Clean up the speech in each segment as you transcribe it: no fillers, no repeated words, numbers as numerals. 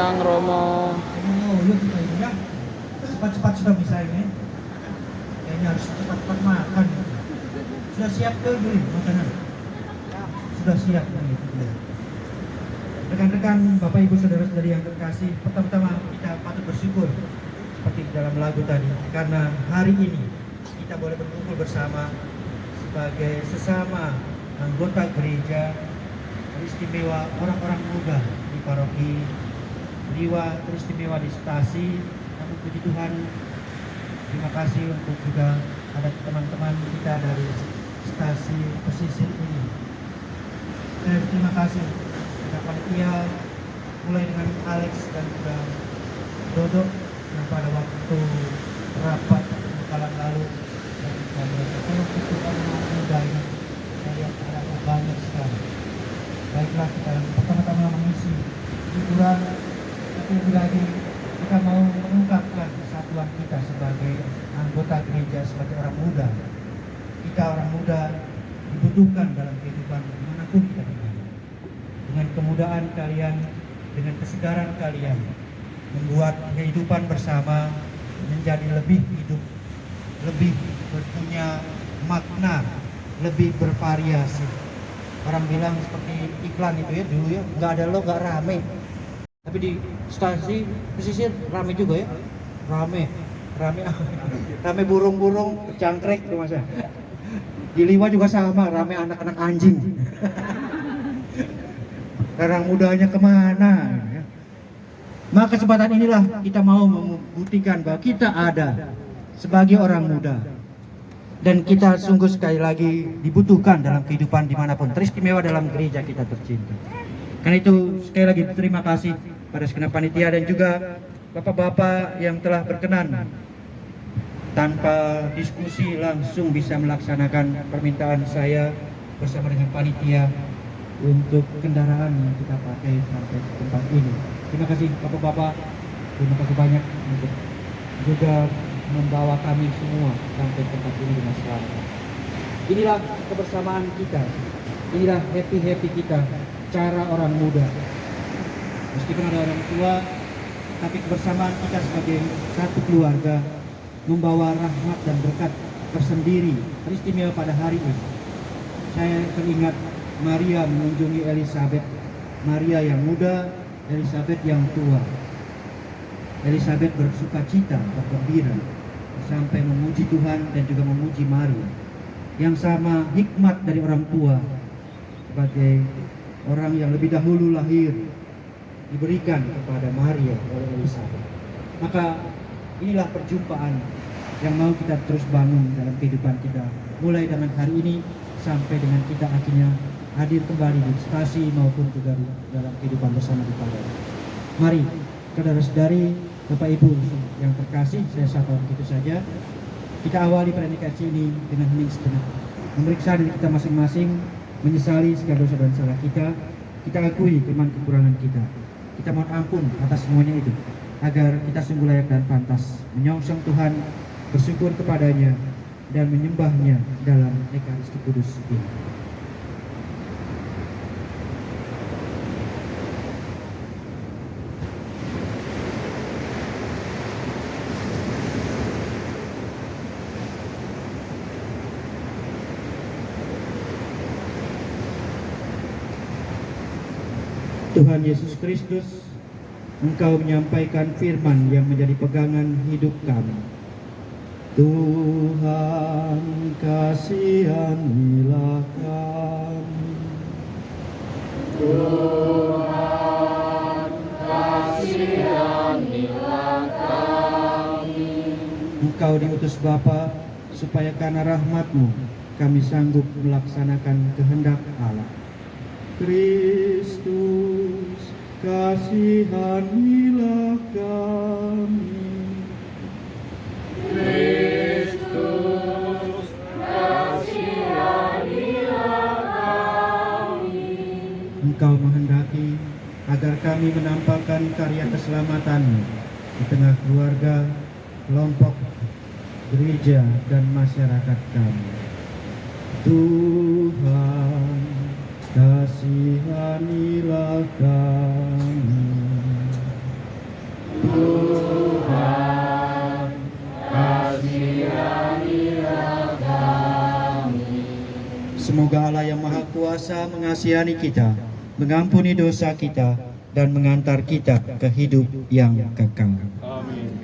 siang Romo. Yuk kita ini ya. Cepat-cepat sudah bisa ini. Kayaknya harus cepat-cepat makan. Sudah siap ke dulu makanan? Sudah siap gitu. Rekan-rekan, Bapak Ibu Saudara-saudari yang terkasih, pertama-tama kita patut bersyukur seperti dalam lagu tadi, karena hari ini kita boleh berkumpul bersama sebagai sesama anggota gereja teristimewa orang-orang muda di paroki Liwa, teristimewa di stasi. Namun puji Tuhan, terima kasih untuk juga ada teman-teman kita dari stasi pesisir ini. Terima kasih kepada panitia, mulai dengan Alex dan juga Dodo yang pada waktu rapat kalan lalu dan kalau itu orang muda ini saya lihat ada banyak sekali. Baiklah, kita pertama-tama mengisi hiburan, tapi lebih lagi kita mau mengungkapkan kesatuan kita sebagai anggota gereja, sebagai orang muda. Kita orang muda dibutuhkan dalam kehidupan dimanapun kita berada. Dengan kemudaan kalian, dengan kesegaran kalian, membuat kehidupan bersama menjadi lebih hidup, lebih berpunya makna, lebih bervariasi. Orang bilang seperti iklan itu ya dulu ya, nggak ada lo nggak rame. Tapi di stasi pesisir rame juga ya, rame burung-burung cangkrek tuh masa. Di Liwa juga sama, rame anak-anak anjing. Orang mudanya kemana? Maka kesempatan inilah kita mau membuktikan bahwa kita ada sebagai orang muda. Dan kita sungguh sekali lagi dibutuhkan dalam kehidupan dimanapun, teristimewa dalam gereja kita tercinta. Karena itu sekali lagi terima kasih pada segenap panitia dan juga bapak-bapak yang telah berkenan tanpa diskusi langsung bisa melaksanakan permintaan saya bersama dengan panitia untuk kendaraan yang kita pakai sampai ke tempat ini. Terima kasih bapak-bapak, terima kasih banyak untuk juga membawa kami semua sampai tempat ini dengan selamat. Inilah kebersamaan kita, inilah happy kita, cara orang muda. Meskipun ada orang tua, tapi kebersamaan kita sebagai satu keluarga membawa rahmat dan berkat tersendiri, teristimewa pada hari ini. Saya teringat Maria mengunjungi Elizabeth, Maria yang muda, Elizabeth yang tua. Elizabeth bersuka cita, bergembira, sampai memuji Tuhan dan juga memuji Maria. Yang sama hikmat dari orang tua sebagai orang yang lebih dahulu lahir diberikan kepada Maria oleh Elizabeth. Maka inilah perjumpaan yang mau kita terus bangun dalam kehidupan kita, mulai dengan hari ini sampai dengan kita akhirnya hadir kembali di stasi maupun juga dalam kehidupan bersama di Padang. Mari saudara-saudari, Bapak Ibu yang terkasih, saya sapa begitu saja. Kita awali predikasi ini dengan hening sejenak, memeriksa diri kita masing-masing, menyesali segala dosa dan salah kita. Kita akui kelemahan kekurangan kita. Kita mohon ampun atas semuanya itu, agar kita sungguh layak dan pantas menyongsong Tuhan, bersyukur kepadanya dan menyembahnya dalam Ekaristi Kudus ini. Tuhan Yesus Kristus, Engkau menyampaikan firman yang menjadi pegangan hidup kami. Tuhan, kasihanilah kami. Tuhan, kasihanilah kami. Engkau diutus Bapa supaya karena rahmat-Mu kami sanggup melaksanakan kehendak Allah. Kristus, kasihanilah kami. Kristus, kasihanilah kami. Engkau menghendaki agar kami menampakkan karya keselamatan-Mu di tengah keluarga, kelompok, gereja, dan masyarakat kami. Tuhan, kasihanilah kami. Tuhan, kasihanilah kami. Semoga Allah yang Maha Kuasa mengasihi kita, mengampuni dosa kita, dan mengantar kita ke hidup yang kekal. Amin.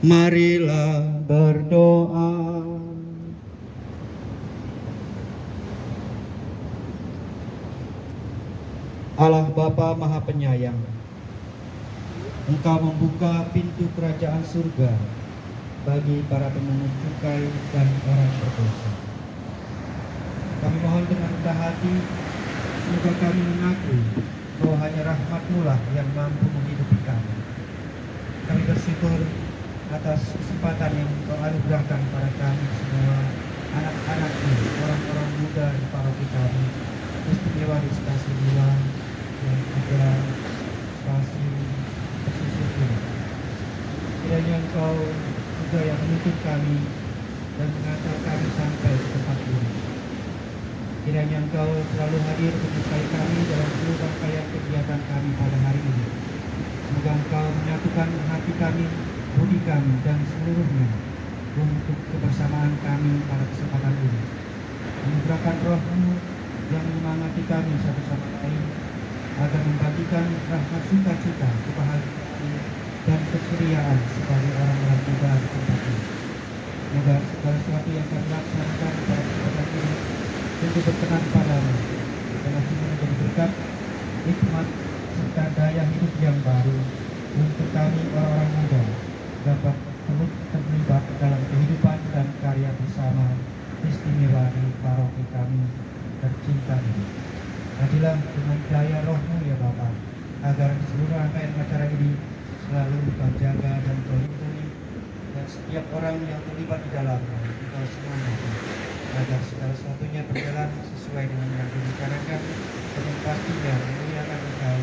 Marilah berdoa. Allah Bapa Maha Penyayang, Engkau membuka pintu kerajaan surga bagi para pemungut cukai dan orang berdosa. Kami mohon dengan rendah hati, semoga kami mengakui bahwa hanya rahmat-Mu lah yang mampu menghidupi kami. Kami bersyukur atas kesempatan yang Engkau anugerahkan pada kami semua, anak-anak-Mu, orang-orang muda di paroki kami, istimewa di stasiun Jiwa, yang juga stasiun pesisir ini. Kiranya Engkau juga yang menuntun kami dan mengantar kami sampai ke tempat ini. Kiranya Engkau selalu hadir menyertai kami dalam seluruh rangkaian kegiatan kami pada hari ini. Semoga Engkau menyatukan hati kami, budi kami, dan seluruhnya untuk kebersamaan kami pada kesempatan ini. Anugerahkan Roh-Mu yang menyemangati kami satu sama lain, agar membagikan rahmat sukacita, kebahagiaan, dan keceriaan sebagai orang-orang muda di tempat ini. Semoga segala sesuatu yang kami laksanakan pada kesempatan ini tentu berkenan padamu, karena semua menjadi berkat, hikmat, serta daya hidup yang baru untuk kami orang-orang muda dapat terus terlibat dalam kehidupan dan karya bersama istimewa di paroki kami tercinta ini. Jadilah dengan daya Roh-Mu ya Bapa, agar seluruh rangkaian acara ini selalu Kau jaga dan Kau lindungi, dan setiap orang yang terlibat di dalamnya Engkau semuanya, agar segala sesuatunya berjalan sesuai dengan yang direncanakan, dan yang pastinya memuliakan Engkau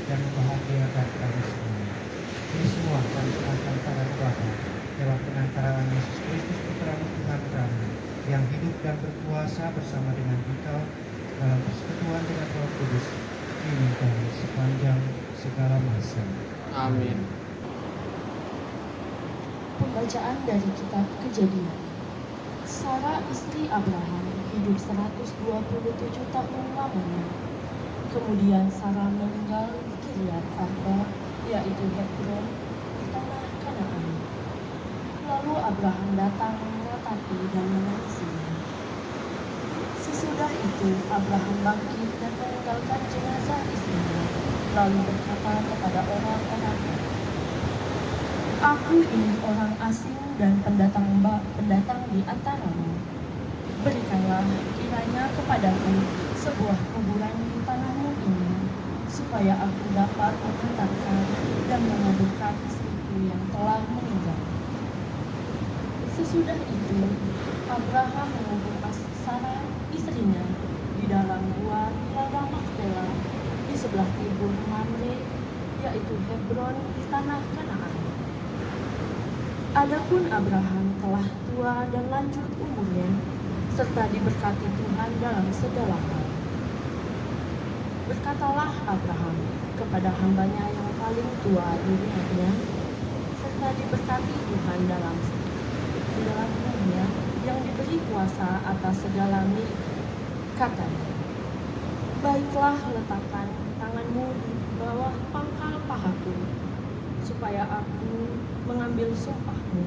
dan membahagiakan kami semua. Ini semua kami serahkan pada Bapa dalam pengantaraan Yesus Kristus Putra Tuhan kami, yang hidup dan berkuasa bersama dengan Engkau dalam persekutuan dengan Roh Kudus, kini dan sepanjang segala masa. Amin. Pembacaan dari kitab Kejadian. Sarah istri Abraham hidup 127 tahun lamanya. Kemudian Sarah meninggal di Kiriat Arba, yaitu Hebron, di tanah Kanaan. Lalu Abraham datang meratapi dan menangisinya. Sesudah itu Abraham bangkit dan meninggalkan jenazah istrinya, lalu berkata kepada orang-orangnya, "Aku ini orang asing dan pendatang di antaramu. Berikanlah kiranya kepadaku sebuah kuburan di tanahmu ini, supaya aku dapat mengantarkan dan menguburkan istriku yang telah meninggal." Sesudah itu Abraham mengubur Sarah istrinya di dalam gua di ladang Makpela di sebelah timur Mamre, yaitu Hebron di tanah Kanaan. Adapun Abraham telah tua dan lanjut umurnya, serta diberkati Tuhan dalam segala hal. Berkatalah Abraham kepada hambanya yang paling tua di rumahnya, serta diberkati Tuhan dalam rumahnya, yang diberi kuasa atas segala milik. Katanya, "Baiklah, letakkan tanganmu di bawah pangkal pahaku, supaya aku mengambil sumpahmu.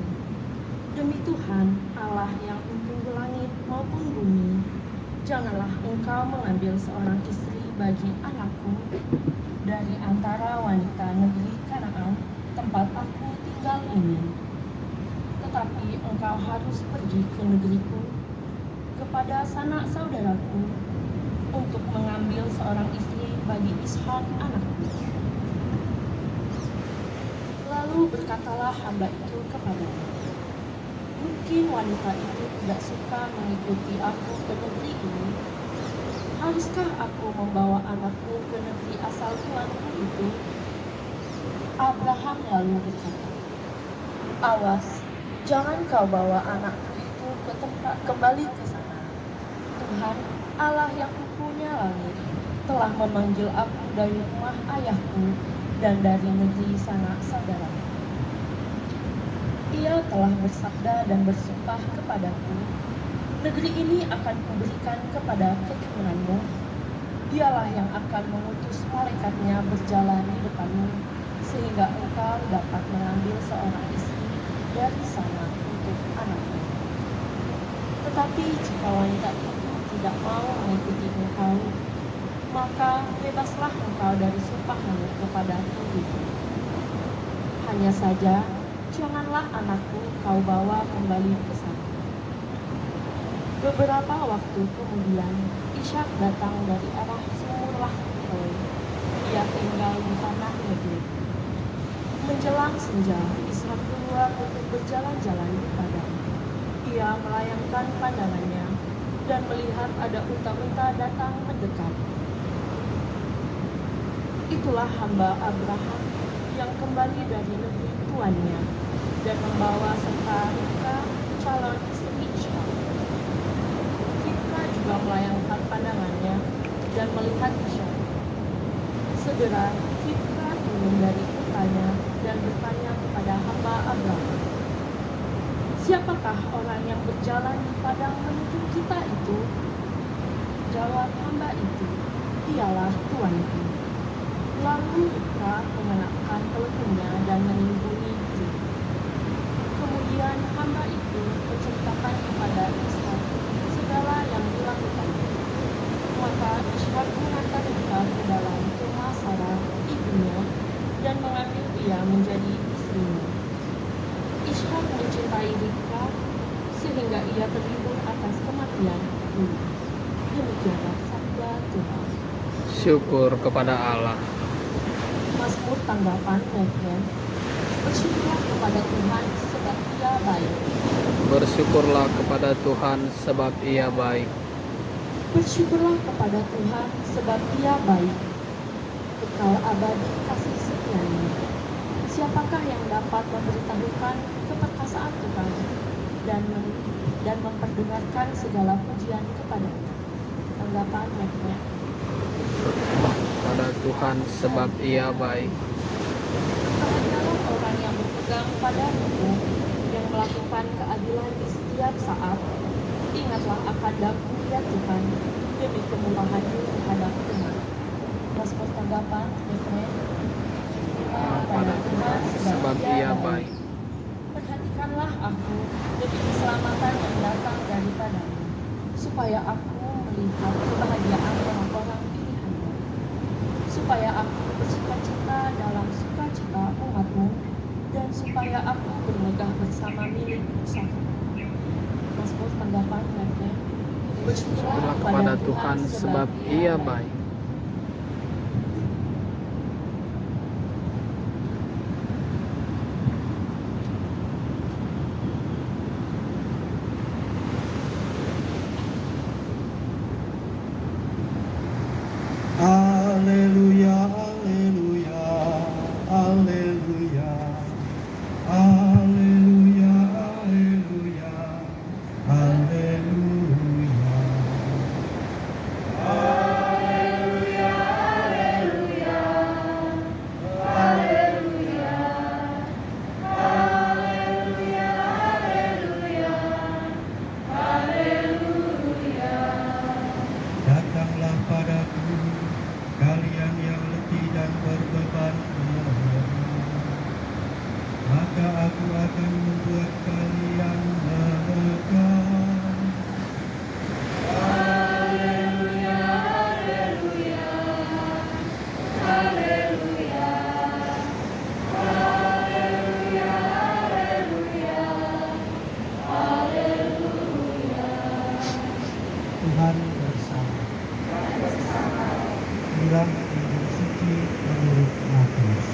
Demi Tuhan, Allah yang untung langit maupun bumi, janganlah engkau mengambil seorang istri bagi anakku dari antara wanita negeri Kanaan, tempat aku tinggal ini. Tetapi engkau harus pergi ke negeriku, kepada sanak saudaraku, untuk mengambil seorang istri bagi Ishak anakku." Lalu berkatalah hamba itu kepadanya, "Mungkin wanita itu tidak suka mengikuti aku ke negeri ini. Haruskah aku membawa anakku ke negeri asal tuanku itu?" Abraham lalu berkata, "Awas, jangan kau bawa anakku itu kembali ke sana. Tuhan, Allah yang punya langit, telah memanggil aku dari rumah ayahku dan dari negeri sanak saudaraku. Ia telah bersabda dan bersumpah kepadaku, negeri ini akan kuberikan kepada keturunanmu. Dialah yang akan mengutus malaikatnya berjalan di depanmu, sehingga engkau dapat mengambil seorang istri dari sana untuk anakmu. Tetapi jika wanita itu tidak mau mengikuti engkau, maka bebaslah engkau dari sumpahmu kepadaku itu. Hanya saja, janganlah anakku kau bawa kembali ke sana. Beberapa waktu kemudian, Ishak datang dari arah sumur Lahai. Ia tinggal di tanah negeri. Menjelang senja, Ishak keluar untuk berjalan-jalan di padang. Ia melayangkan pandangannya dan melihat ada unta-unta datang mendekat. Itulah hamba Abraham yang kembali dari negeri tuannya dan membawa serta Ribka calon istri Ishak. Ribka juga melayangkan pandangannya dan melihat Ishak. Segera Ribka turun dari untanya dan bertanya kepada hamba Abraham, "Siapakah orang yang berjalan di padang menuju kita itu?" Jawab hamba itu, "Dialah tuanku." Lalu Ribka mengenakan teleponnya dan menimbuni diri. Kemudian hamba itu menceritakan kepada Ishak segala yang dilakukannya. Maka Ishak mengantar Ribka ke dalam rumah Sarah ibunya dan mengambil dia menjadi istrinya. Ishak mencintai Ribka sehingga ia terhibur atas kematian ibunya. Demikianlah sabda Tuhan. Syukur kepada Allah. Mazmur tanggapan Refren. Bersyukurlah kepada Tuhan sebab Ia baik. Bersyukurlah kepada Tuhan sebab Ia baik. Bersyukurlah kepada Tuhan sebab Ia baik. Kekal abadi kasih setianya. Siapakah yang dapat memberitahukan keperkasaan Tuhan dan memperdengarkan segala pujian kepadanya? Tanggapan Refren. Pada Tuhan sebab Ia baik. Perhatikanlah orang yang berpegang pada hukum, yang melakukan keadilan di setiap saat. Ingatlah akan daku ya Tuhan, demi kemurahan-Mu terhadap umat. Mazmur tanggapan Refren. Pada Tuhan sebab Ia baik. Perhatikanlah aku demi keselamatan yang datang daripada-Mu, supaya aku melihat kebahagiaan orang-orang pilihan-Mu, supaya aku bersukacita dalam sukacita umat-Mu, dan supaya aku bermegah bersama milik usaha. Mazmur tanggapan Refren. Bersyukurlah kepada Tuhan sebab Ia baik. Haleluya, haleluya, haleluya, haleluya, haleluya, haleluya. Datanglah padaku, kalian yang letih dan berbeban berat, maka aku akan membuat kalian lega. Tuhan bersama. Inilah Injil suci menurut Matius.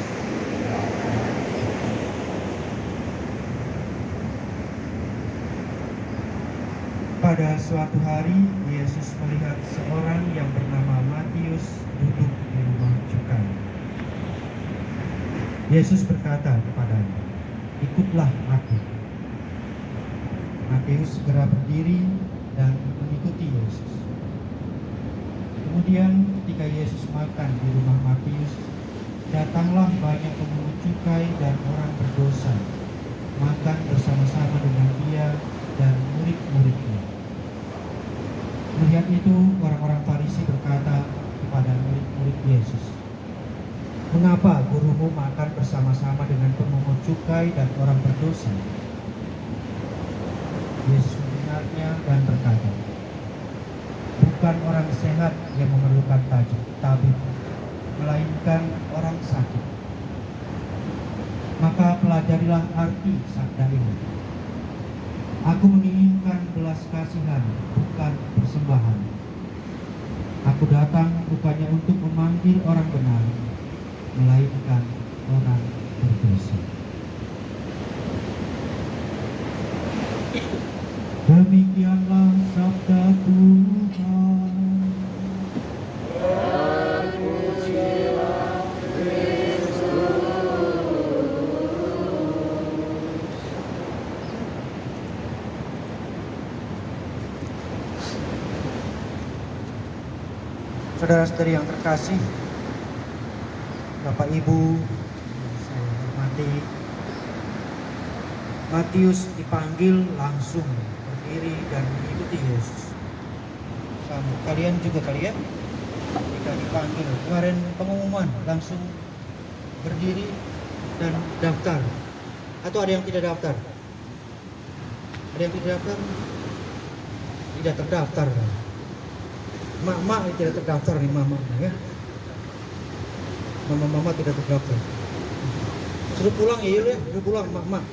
Pada suatu hari, Yesus melihat seorang yang bernama Matius duduk di rumah cukai. Yesus berkata kepadanya, "Ikutlah aku." Matius segera berdiri dan mengikuti Yesus. Kemudian ketika Yesus makan di rumah Matius, datanglah banyak pemungut cukai dan orang berdosa makan bersama-sama dengan dia dan murid-muridnya. Melihat itu, orang-orang Farisi berkata kepada murid-murid Yesus, "Mengapa gurumu makan bersama-sama dengan pemungut cukai dan orang berdosa?" Yesus mendengarnya dan berkata, "Bukan orang sehat yang memerlukan tabib, melainkan orang sakit. Maka pelajarilah arti sabda ini. Aku menginginkan belas kasihan, bukan persembahan. Aku datang bukannya untuk memanggil orang benar, melainkan orang berdosa." Demikianlah sabda Tuhan. Saudara-saudari yang terkasih, Bapak Ibu, saya hormati, Matius dipanggil langsung berdiri dan mengikuti Yesus. Sama kalian juga kali ya, ketika dipanggil kemarin pengumuman langsung berdiri dan daftar, atau ada yang tidak daftar? Ada yang tidak daftar? Tidak terdaftar. Mak tidak terdaftar nih, mama ya. Mama tidak terdaftar. Suruh pulang ya, suruh pulang mak.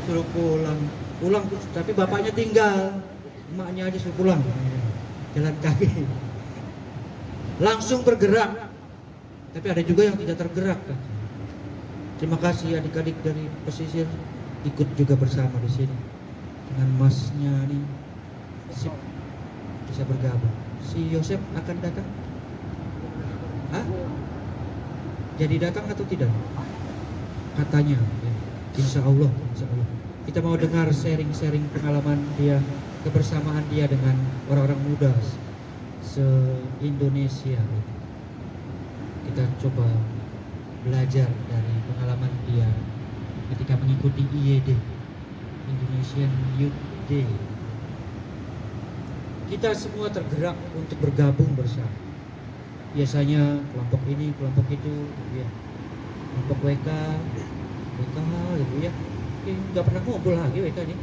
Suruh pulang tapi bapaknya tinggal, emaknya aja suruh pulang. Jalan kaki. Langsung bergerak. Tapi ada juga yang tidak tergerak. Terima kasih adik-adik dari pesisir ikut juga bersama di sini. Dengan masnya nih, sip, bisa bergabung. Si Yosef akan datang? Hah? Jadi datang atau tidak? Katanya, ya. Insya Allah. Kita mau dengar sharing pengalaman dia, kebersamaan dia dengan orang-orang muda se-Indonesia. Kita coba belajar dari pengalaman dia ketika mengikuti IYD, Indonesian Youth Day. Kita semua tergerak untuk bergabung bersama. Biasanya kelompok ini, kelompok itu, ya. Kelompok WK gitu ya. Nggak pernah ngumpul lagi WK ini.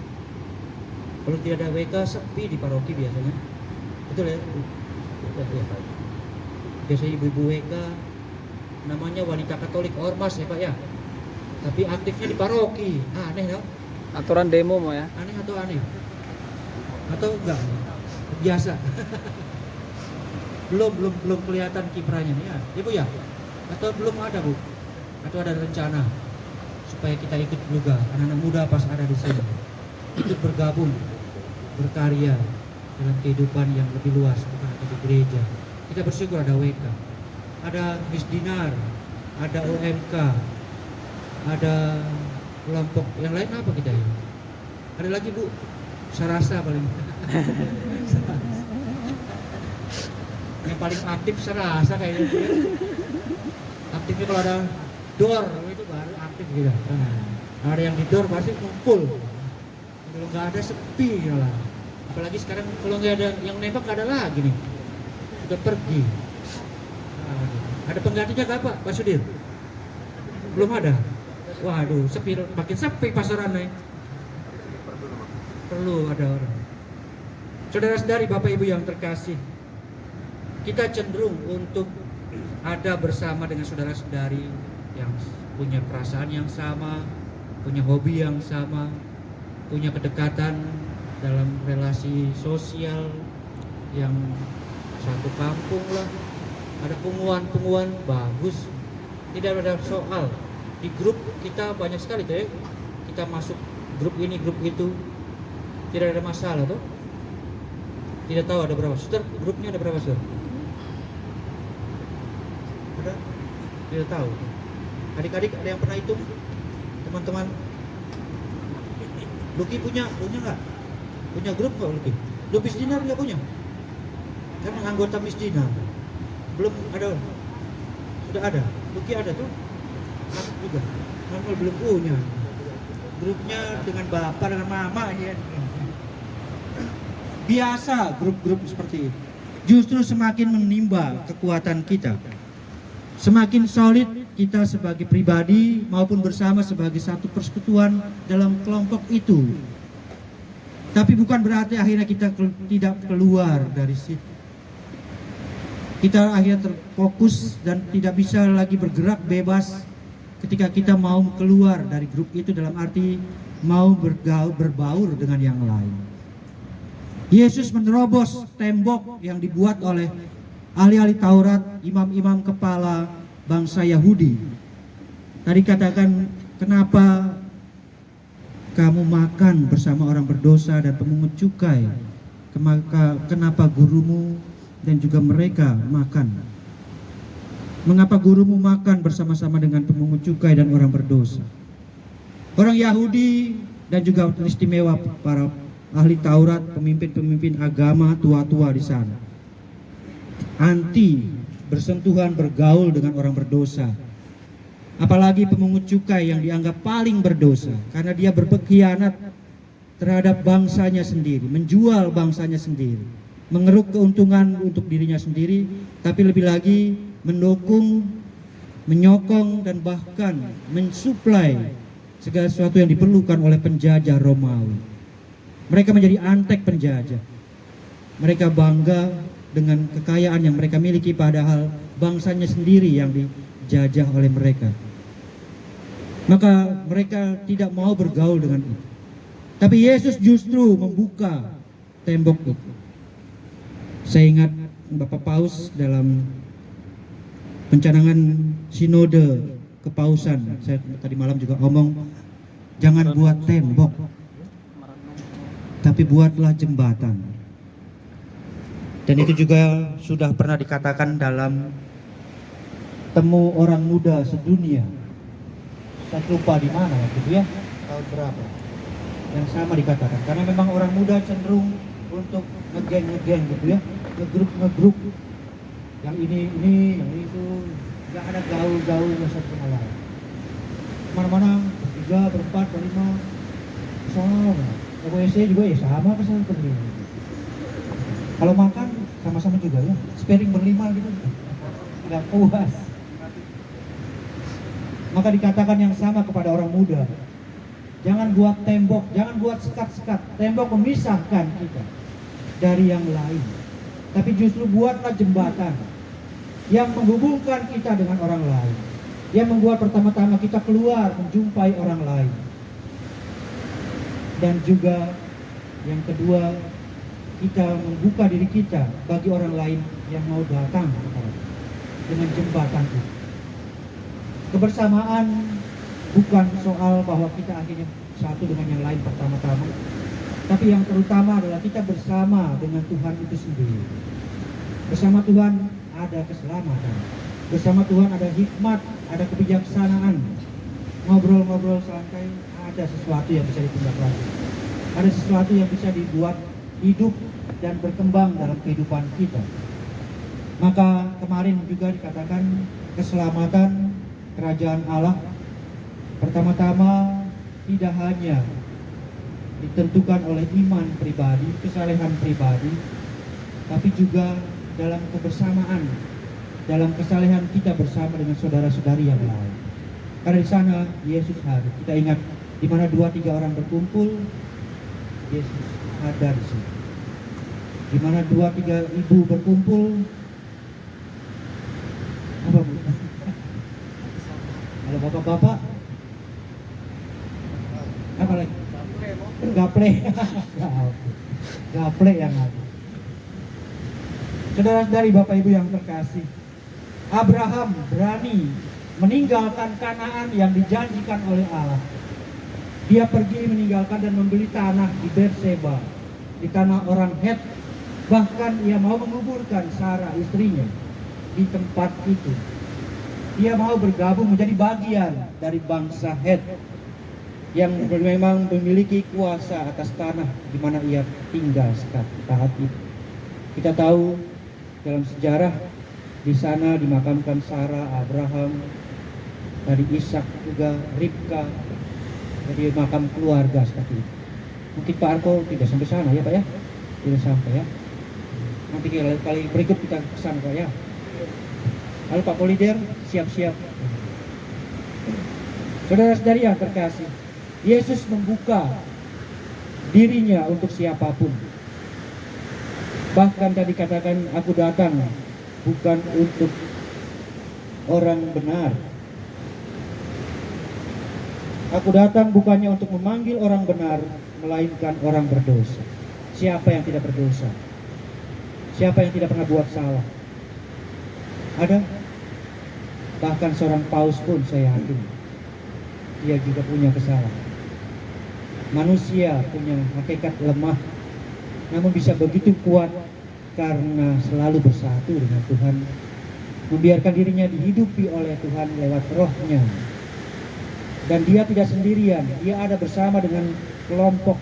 Kalau tidak ada WK sepi di paroki biasanya. Betul ya? Ya. Biasanya ibu-ibu WK, namanya wanita Katolik Ormas ya Pak ya. Tapi aktifnya di paroki. Aneh dong. Aturan demo mau ya? Aneh atau aneh? Atau enggak? Biasa. belum kelihatan kiprahnya ya. Ibu ya? Atau belum ada Bu? Atau ada rencana supaya kita ikut juga anak-anak muda pas ada di sini, ikut bergabung, berkarya dalam kehidupan yang lebih luas, bukan hanya di gereja. Kita bersyukur ada WK, ada Miss Dinar, ada OMK, ada kelompok yang lain apa kita ini? Ada lagi Bu, Sarasa paling. Yang paling aktif Sarasa kayaknya. Aktifnya kalau ada door itu baru aktif gitu. Nah, ada yang di door pasti kumpul. Kalau nggak ada sepi lah. Apalagi sekarang kalau nggak ada yang nembak nggak ada lagi nih. Sudah pergi. Ada penggantinya nggak Pak Sudir? Belum ada. Waduh, sepi, makin sepi pasarannya. Perlu ada orang. Saudara-saudari, Bapak Ibu yang terkasih, kita cenderung untuk ada bersama dengan saudara-saudari yang punya perasaan yang sama, punya hobi yang sama, punya kedekatan dalam relasi sosial yang satu kampung lah. Ada punguan bagus, tidak ada soal. Di grup kita banyak sekali tuh ya, kita masuk grup ini, grup itu, tidak ada masalah tuh. Tidak tahu ada berapa, Suster, grupnya ada berapa Suster? Ada? Tidak tahu. Adik-adik ada yang pernah hitung? Teman-teman, Luki punya nggak? Punya grup nggak Luki? Lu Miss Dinar nggak punya? Karena anggota Miss Dinar belum ada. Sudah ada, Luki ada tuh, aku juga. Manuel belum punya. Grupnya dengan bapak dengan mama ya. Biasa grup-grup seperti itu. Justru semakin menimba kekuatan kita. Semakin solid kita sebagai pribadi maupun bersama sebagai satu persekutuan dalam kelompok itu. Tapi bukan berarti akhirnya kita tidak keluar dari situ. Kita akhirnya terfokus dan tidak bisa lagi bergerak bebas ketika kita mau keluar dari grup itu, dalam arti mau berbaur dengan yang lain. Yesus menerobos tembok yang dibuat oleh ahli-ahli Taurat, imam-imam kepala bangsa Yahudi. Tadi katakan, kenapa kamu makan bersama orang berdosa dan pemungut cukai? Kenapa gurumu dan juga mereka makan? Mengapa gurumu makan bersama-sama dengan pemungut cukai dan orang berdosa? Orang Yahudi dan juga istimewa para ahli Taurat, pemimpin-pemimpin agama tua-tua di sana, anti bersentuhan bergaul dengan orang berdosa. Apalagi pemungut cukai yang dianggap paling berdosa karena dia berkhianat terhadap bangsanya sendiri, menjual bangsanya sendiri, mengeruk keuntungan untuk dirinya sendiri, tapi lebih lagi mendukung, menyokong dan bahkan mensuplai segala sesuatu yang diperlukan oleh penjajah Romawi. Mereka menjadi antek penjajah. Mereka bangga dengan kekayaan yang mereka miliki, padahal bangsanya sendiri yang dijajah oleh mereka. Maka mereka tidak mau bergaul dengan itu. Tapi Yesus justru membuka tembok itu. Saya ingat Bapak Paus dalam pencanangan sinode kepausan, saya tadi malam juga ngomong, jangan buat tembok, tapi buatlah jembatan. Dan itu juga sudah pernah dikatakan dalam temu orang muda sedunia. Saya lupa di mana gitu ya, tahun berapa. Yang sama dikatakan, karena memang orang muda cenderung untuk ngegeng gitu ya, ngegrup. Yang ini, yang itu, nggak ada gaul-gaul satu sama lain. Mana-mana bertiga, berempat, berlima, sama. WC juga ya sama kesana berlima. Kalau makan sama-sama juga ya, sparing berlima gitu, nggak puas. Maka dikatakan yang sama kepada orang muda, jangan buat tembok, jangan buat sekat-sekat, tembok memisahkan kita dari yang lain. Tapi justru buatlah jembatan yang menghubungkan kita dengan orang lain, yang membuat pertama-tama kita keluar menjumpai orang lain. Dan juga yang kedua, kita membuka diri kita bagi orang lain yang mau datang dengan jembatan itu. Kebersamaan bukan soal bahwa kita akhirnya satu dengan yang lain pertama-tama, tapi yang terutama adalah kita bersama dengan Tuhan itu sendiri. Bersama Tuhan ada keselamatan, bersama Tuhan ada hikmat, ada kebijaksanaan. Ngobrol-ngobrol santai, ada sesuatu yang bisa ditindaklanjuti, ada sesuatu yang bisa dibuat hidup dan berkembang dalam kehidupan kita. Maka kemarin juga dikatakan keselamatan kerajaan Allah pertama-tama tidak hanya ditentukan oleh iman pribadi, kesalehan pribadi, tapi juga dalam kebersamaan, dalam kesalehan kita bersama dengan saudara-saudari yang lain. Karena di sana Yesus hadir. Kita ingat, di mana 2-3 orang berkumpul, Yesus ada di situ. Di mana 2-3 ibu berkumpul, apa bu? Kalau bapak-bapak, apa lagi? Gaple. Gaple yang ada. Saudara-saudari, Bapak Ibu yang terkasih, Abraham berani meninggalkan Kanaan yang dijanjikan oleh Allah. Dia pergi meninggalkan dan membeli tanah di Berseba, di tanah orang Het. Bahkan ia mau menguburkan Sarah istrinya di tempat itu. Dia mau bergabung menjadi bagian dari bangsa Het yang memang memiliki kuasa atas tanah di mana ia tinggal saat itu. Kita tahu dalam sejarah Di sana dimakamkan Sarah, Abraham, dari Ishak juga, Ribka. Jadi makam keluarga seperti itu. Mungkin Pak Arko tidak sampai sana ya Pak ya? Tidak sampai ya. Nanti kali berikut kita kesana Pak ya. Lalu Pak Polider siap-siap. Saudara-saudari yang terkasih, Yesus membuka dirinya untuk siapapun. Bahkan tadi katakan, aku datang bukan untuk orang benar. Aku datang bukannya untuk memanggil orang benar, melainkan orang berdosa. Siapa yang tidak berdosa? Siapa yang tidak pernah buat salah? Ada? Bahkan seorang paus pun saya yakin dia juga punya kesalahan. Manusia punya hakikat lemah, namun bisa begitu kuat karena selalu bersatu dengan Tuhan, membiarkan dirinya dihidupi oleh Tuhan lewat rohnya. Dan dia tidak sendirian, dia ada bersama dengan kelompok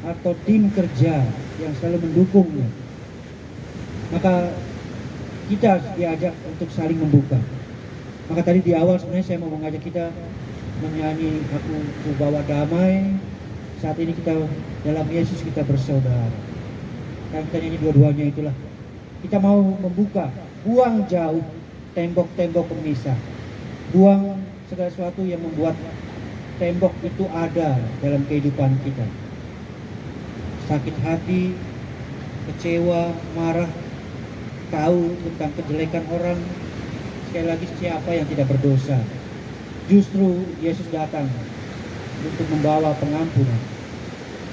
atau tim kerja yang selalu mendukungnya. Maka kita diajak untuk saling membuka. Maka tadi di awal sebenarnya saya mau mengajak kita menyanyi Aku Bawa Damai. Saat ini kita dalam Yesus kita bersaudara. Dan kita nyanyi dua-duanya itulah. Kita mau membuka, buang jauh tembok-tembok pemisah. Buang segala sesuatu yang membuat tembok itu ada dalam kehidupan kita. Sakit hati, kecewa, marah, tahu tentang kejelekan orang. Sekali lagi, siapa yang tidak berdosa? Justru Yesus datang untuk membawa pengampunan.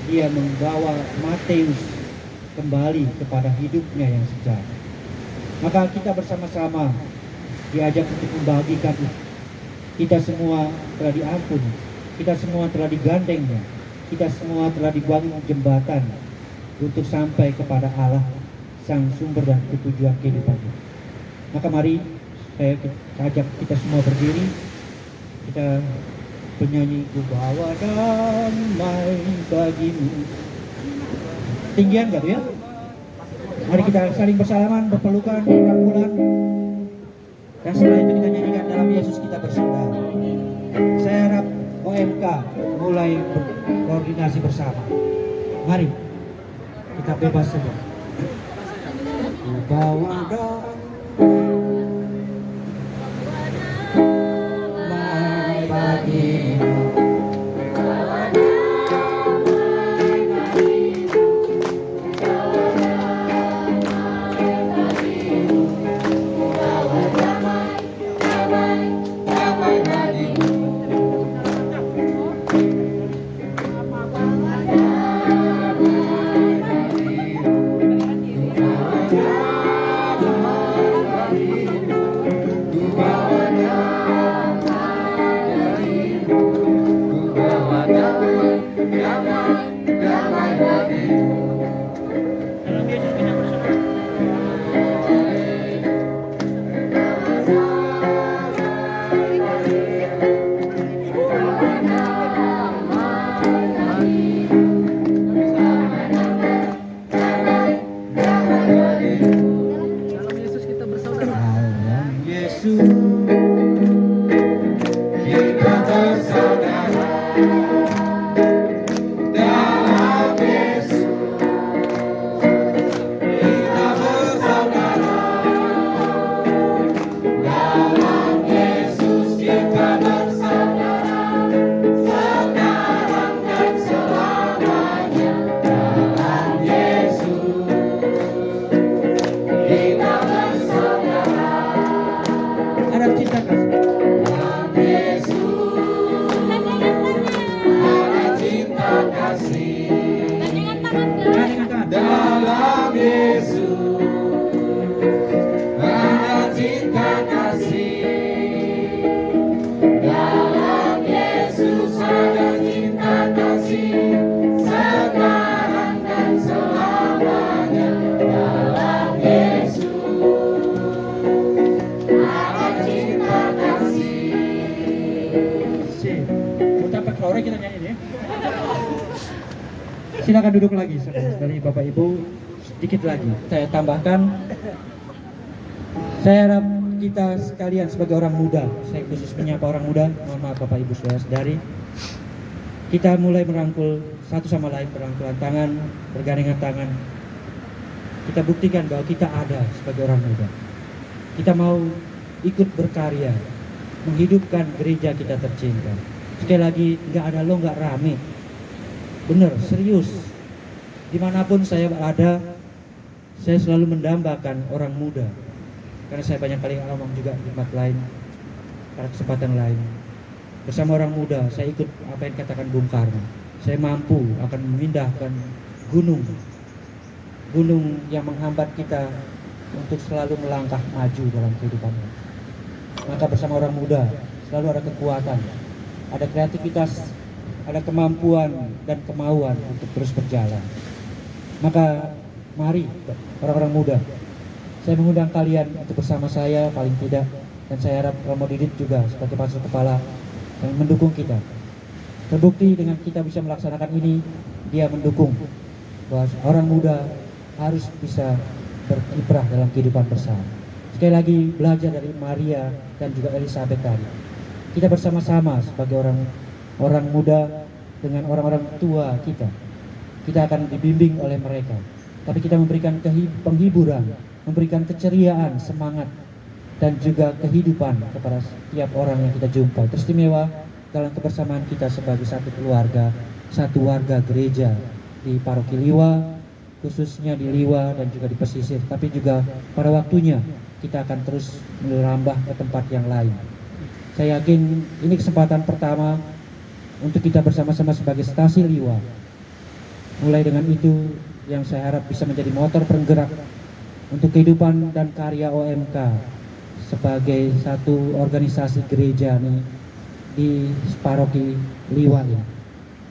Dia membawa Matius kembali kepada hidupnya yang sejati. Maka kita bersama-sama diajak untuk membagikan. Kita semua telah diampuni, kita semua telah digandengnya, kita semua telah dibangun jembatan untuk sampai kepada Allah, sang sumber dan tujuan kehidupan. Maka mari saya ajak kita semua berdiri, kita penyanyi Ku Bawa Damai Bagimu. Tinggian gak tuh ya? Mari kita saling bersalaman, berpelukan, berangkulan. Dan setelah itu kita nyanyikan dalam Yesus kita bersaudara. Saya harap OMK mulai berkoordinasi bersama. Mari kita bebas saja. Ku bawa damai bagimu. Silakan duduk lagi, saudara-saudari, Bapak Ibu. Sedikit lagi saya tambahkan, Saya harap kita sekalian sebagai orang muda, saya khusus menyapa orang muda, mohon maaf Bapak Ibu saudara-saudari, kita mulai merangkul satu sama lain, berangkulan tangan, bergandengan tangan. Kita buktikan bahwa kita ada sebagai orang muda. Kita mau ikut berkarya, menghidupkan gereja kita tercinta. Sekali lagi, nggak ada lo, nggak rame. Bener, serius. Dimanapun saya berada, saya selalu mendambakan orang muda. Karena saya banyak kali ngomong juga di tempat lain, pada kesempatan lain. Bersama orang muda, saya ikut apa yang dikatakan Bung Karno. Saya mampu akan memindahkan gunung yang menghambat kita untuk selalu melangkah maju dalam kehidupannya. Maka bersama orang muda selalu ada kekuatan, ada kreativitas, ada kemampuan dan kemauan untuk terus berjalan. Maka mari orang-orang muda, saya mengundang kalian untuk bersama saya paling tidak, dan saya harap Romo Didit juga sebagai pastor kepala yang mendukung kita. Terbukti dengan kita bisa melaksanakan ini, dia mendukung bahwa orang muda harus bisa berkiprah dalam kehidupan bersama. Sekali lagi belajar dari Maria dan juga Elizabeth tadi. Kita bersama-sama sebagai orang muda dengan orang-orang tua kita. Kita akan dibimbing oleh mereka. Tapi kita memberikan penghiburan, memberikan keceriaan, semangat, dan juga kehidupan kepada setiap orang yang kita jumpai. Teristimewa dalam kebersamaan kita sebagai satu keluarga, satu warga gereja di Paroki Liwa, khususnya di Liwa dan juga di pesisir. Tapi juga pada waktunya kita akan terus merambah ke tempat yang lain. Saya yakin ini kesempatan pertama untuk kita bersama-sama sebagai stasi Liwa. Mulai dengan itu yang saya harap bisa menjadi motor penggerak untuk kehidupan dan karya OMK sebagai satu organisasi gereja nih di Paroki Liwa ini.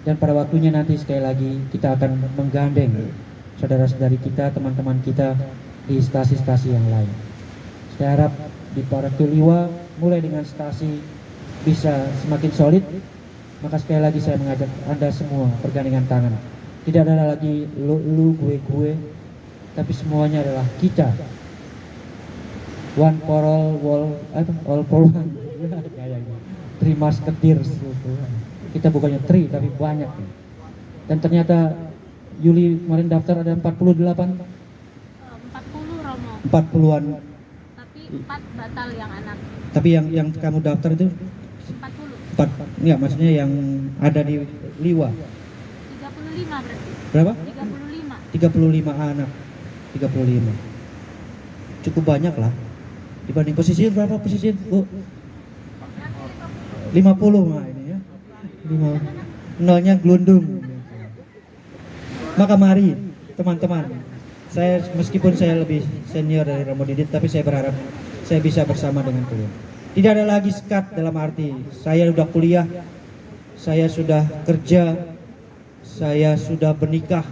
Dan pada waktunya nanti sekali lagi kita akan menggandeng saudara-saudari kita, teman-teman kita di stasi-stasi yang lain. Saya harap di Paroki Liwa mulai dengan stasi bisa semakin solid. Maka sekali lagi saya mengajak Anda semua bergandengan tangan. Tidak ada lagi lu, gue, tapi semuanya adalah kita. One for all for one. Three musketeers. Kita bukannya three tapi banyak. Dan ternyata Yuli kemarin daftar ada 48. 40 Romo. 40-an. Tapi 4 batal yang anak. Tapi yang kamu daftar itu 40. 4. Enggak, maksudnya yang ada di Liwa. 35 berarti. Berapa? 35. 35 anak. 35. Cukup banyak lah. Dibanding pesisir berapa pesisir, Bu? 50 nah ini ya. 5. Nolnya gelundung. Maka mari teman-teman. Saya meskipun saya lebih senior dari Romo Didit, tapi saya berharap saya bisa bersama dengan kalian. Tidak ada lagi sekat dalam arti saya sudah kuliah, saya sudah kerja, saya sudah menikah.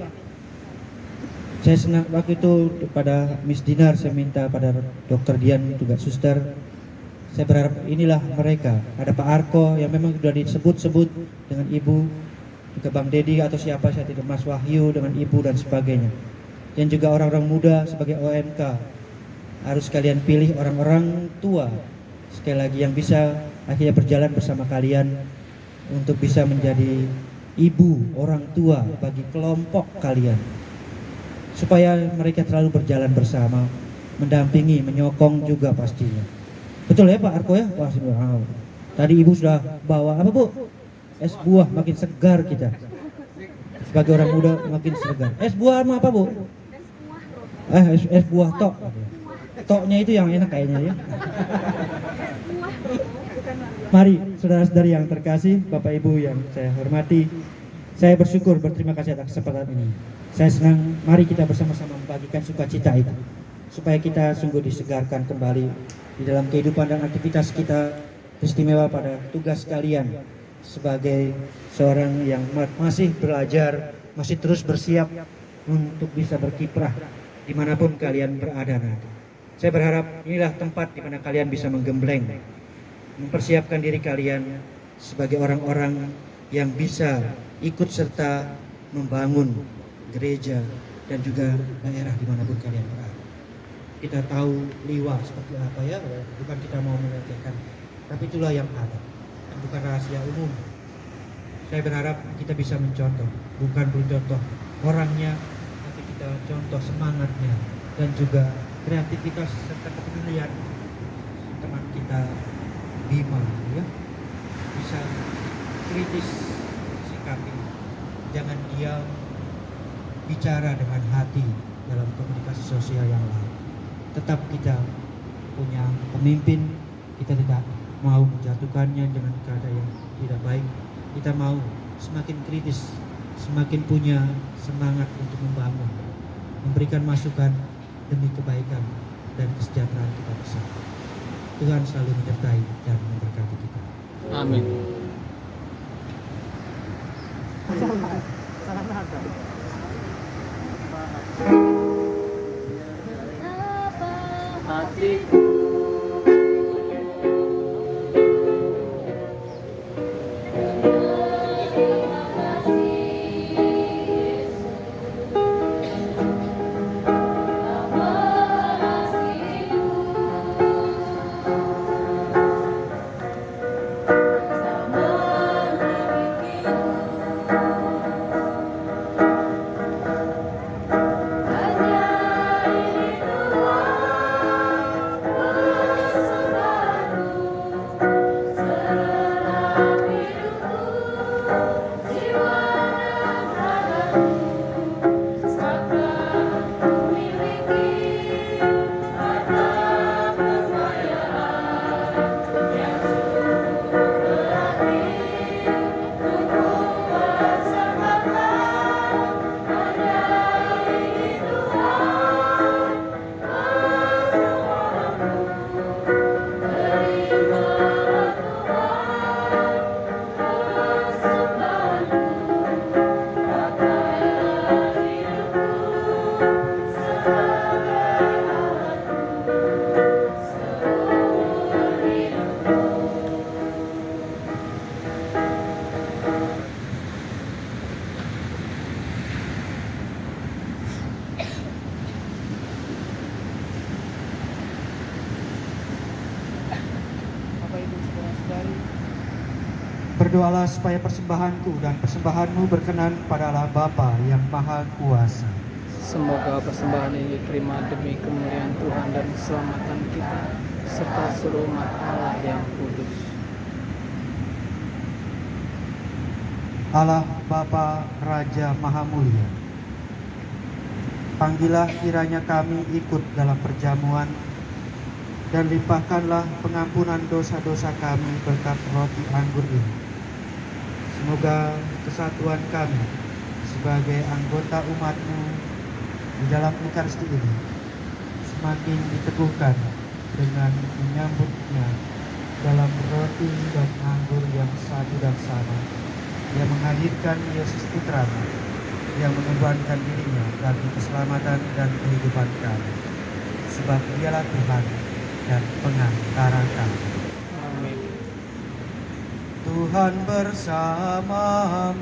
Saya senang waktu itu pada Miss Dinar, saya minta pada Dr. Dian juga suster. Saya berharap inilah mereka. Ada Pak Arko yang memang sudah disebut-sebut dengan Ibu, juga Bang Dedi atau siapa saya tidak, Mas Wahyu dengan Ibu dan sebagainya. Dan juga orang-orang muda sebagai OMK. Harus kalian pilih orang-orang tua sekali lagi yang bisa akhirnya berjalan bersama kalian untuk bisa menjadi ibu, orang tua bagi kelompok kalian, supaya mereka selalu berjalan bersama, mendampingi, menyokong juga pastinya. Betul ya Pak Arko ya? Wah, wow. Tadi Ibu sudah bawa apa Bu? Es buah, makin segar kita. Sebagai orang muda makin segar. Es buah sama apa Bu? Es buah tok. Toknya itu yang enak kayaknya ya. Mari saudara-saudari yang terkasih, Bapak Ibu yang saya hormati, saya bersyukur, berterima kasih atas kesempatan ini. Saya senang, mari kita bersama-sama membagikan sukacita itu, supaya kita sungguh disegarkan kembali di dalam kehidupan dan aktivitas kita, istimewa pada tugas kalian sebagai seorang yang masih belajar, masih terus bersiap untuk bisa berkiprah dimanapun kalian berada nanti. Saya berharap inilah tempat di mana kalian bisa menggembleng, mempersiapkan diri kalian sebagai orang-orang yang bisa ikut serta membangun gereja dan juga daerah dimanapun kalian berada. kita tahu liwa seperti apa ya, bukan kita mau menyampaikan, tapi itulah yang ada, bukan rahasia umum. Saya berharap kita bisa mencontoh, bukan mencontoh orangnya, tapi kita contoh semangatnya dan juga kreativitas serta kepedulian teman kita Bima, ya, bisa kritis sikapi, jangan diam, bicara dengan hati dalam komunikasi sosial yang lain. Tetap kita punya pemimpin, kita tidak mau menjatuhkannya dengan kata yang tidak baik. Kita mau semakin kritis, semakin punya semangat untuk membangun, memberikan masukan demi kebaikan dan kesejahteraan kita bersama. Tuhan selalu menyertai dan memberkati kita. Amin. Hatiku Berdoalah supaya persembahanku dan persembahanmu berkenan pada Allah Bapa yang Maha Kuasa. semoga persembahan ini diterima demi kemuliaan Tuhan dan keselamatan kita serta seluruh umat Allah yang kudus. Allah Bapa Raja Maha Mulia, panggillah kiranya kami ikut dalam perjamuan dan limpahkanlah pengampunan dosa-dosa kami berkat roti anggur ini. Semoga kesatuan kami sebagai anggota umat-Mu di dalam Ekaristi ini semakin diteguhkan dengan menyambutnya dalam roti dan anggur yang satu dan sama, yang menghadirkan Yesus Putra-Mu yang mengorbankan dirinya bagi keselamatan dan kehidupan kami, sebab Dialah Tuhan dan pengantara kami. Amin. Tuhan bersamamu.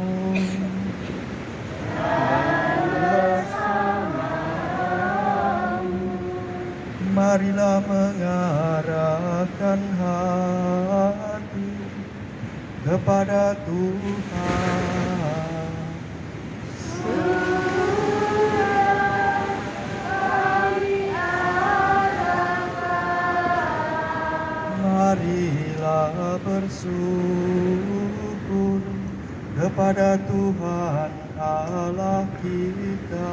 Marilah mengarahkan hati kepada Tuhan. Marilah bersyukur kepada Tuhan Allah kita.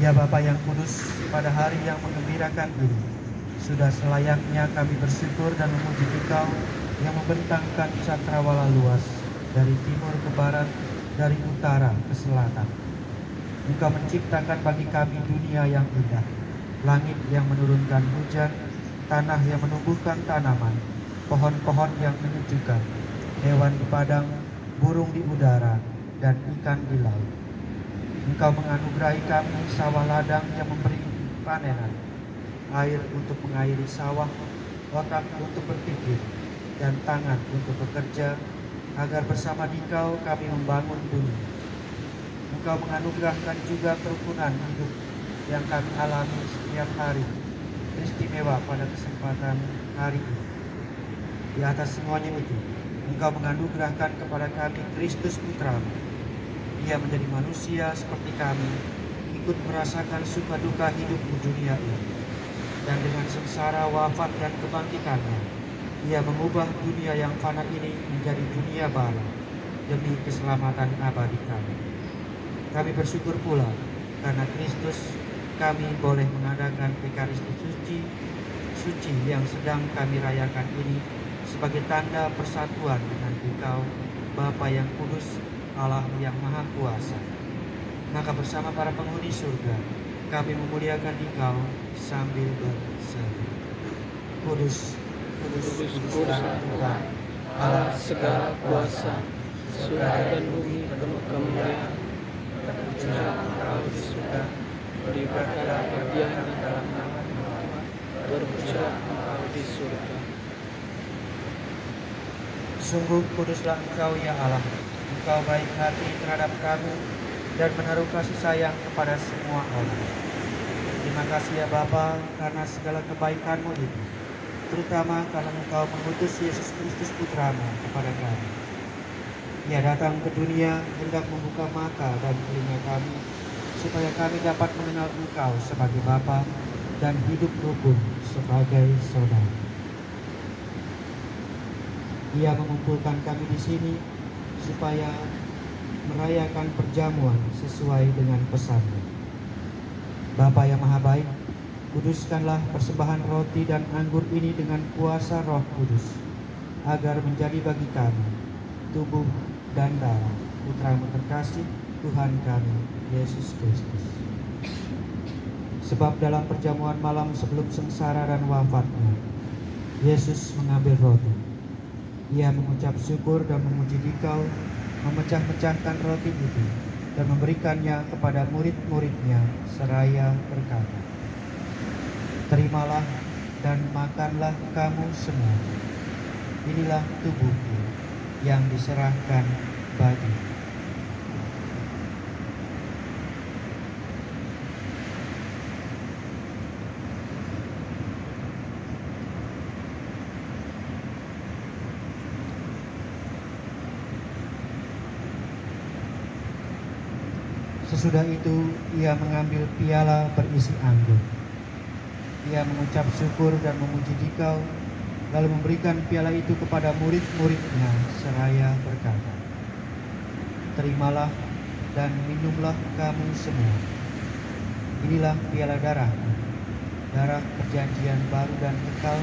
Ya Bapa yang kudus, pada hari yang menggembirakan ini, sudah selayaknya kami bersyukur dan memuji Engkau yang membentangkan cakrawala luas dari timur ke barat, dari utara ke selatan. Engkau menciptakan bagi kami dunia yang indah, langit yang menurunkan hujan, tanah yang menumbuhkan tanaman, pohon-pohon yang menyejukkan, hewan di padang, burung di udara, dan ikan di laut. Engkau menganugerahi kami sawah ladang yang memberi panenan, air untuk mengairi sawah, otak untuk berpikir, dan tangan untuk bekerja, agar bersama Dikau kami membangun dunia. Engkau menganugerahkan juga kerukunan hidup yang kami alami setiap hari, istimewa pada kesempatan hari ini. Di atas semuanya itu, Engkau menganugerahkan kepada kami Kristus Putramu. Dia menjadi manusia seperti kami, ikut merasakan suka duka hidup di dunia ini. Dan dengan sengsara, wafat, dan kebangkitannya, Ia mengubah dunia yang fana ini menjadi dunia bala demi keselamatan abadi kami. Kami bersyukur pula karena Kristus kami boleh mengadakan Ekaristi suci yang sedang kami rayakan ini sebagai tanda persatuan dengan Dikau, Bapa yang kudus, Allah yang maha kuasa. Maka bersama para penghuni surga, kami memuliakan Dikau sambil berseru, Kudus, kudus, kuduslah Tuhan, Allah segala kuasa, surga dan bumi penuh kemuliaan. Berpujilah Engkau di surga, diberkati Dia yang dalam nama Tuhan. Berpujilah Engkau di surga. Sungguh kuduslah Engkau ya Allah, Engkau baik hati terhadap kami dan menaruh kasih sayang kepada semua orang. Terima kasih ya Bapa karena segala kebaikan-Mu itu, terutama karena Engkau mengutus Yesus Kristus Putramu kepada kami. Ia datang ke dunia hendak membuka mata dan telinga kami, supaya kami dapat mengenal Engkau sebagai Bapa dan hidup rukun sebagai saudara. Ia mengumpulkan kami di sini supaya merayakan perjamuan sesuai dengan pesan-Mu. Bapa yang Maha Baik, kuduskanlah persembahan roti dan anggur ini dengan kuasa Roh Kudus, agar menjadi bagi kami tubuh dan darah Putra-Mu terkasih, Tuhan kami, Yesus Kristus. Sebab dalam perjamuan malam sebelum sengsara dan wafatnya, Yesus mengambil roti. Ia mengucap syukur dan memuji Dikau, memecah-mecahkan roti itu, dan memberikannya kepada murid-muridnya seraya berkata, Terimalah dan makanlah kamu semua. Inilah tubuhku yang diserahkan bagi. Sesudah itu, ia mengambil piala berisi anggur. Ia mengucap syukur dan memuji Dikau, lalu memberikan piala itu kepada murid-muridnya seraya berkata, Terimalah dan minumlah kamu semua. Inilah piala darahku, darah perjanjian baru dan kekal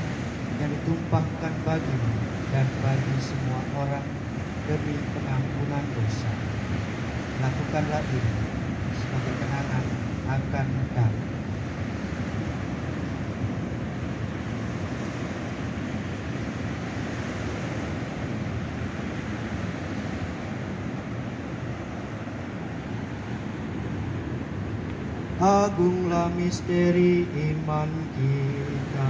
yang ditumpahkan bagimu dan bagi semua orang demi pengampunan dosa. Lakukanlah ini sebagai kenangan akan kami. Agunglah misteri iman kita.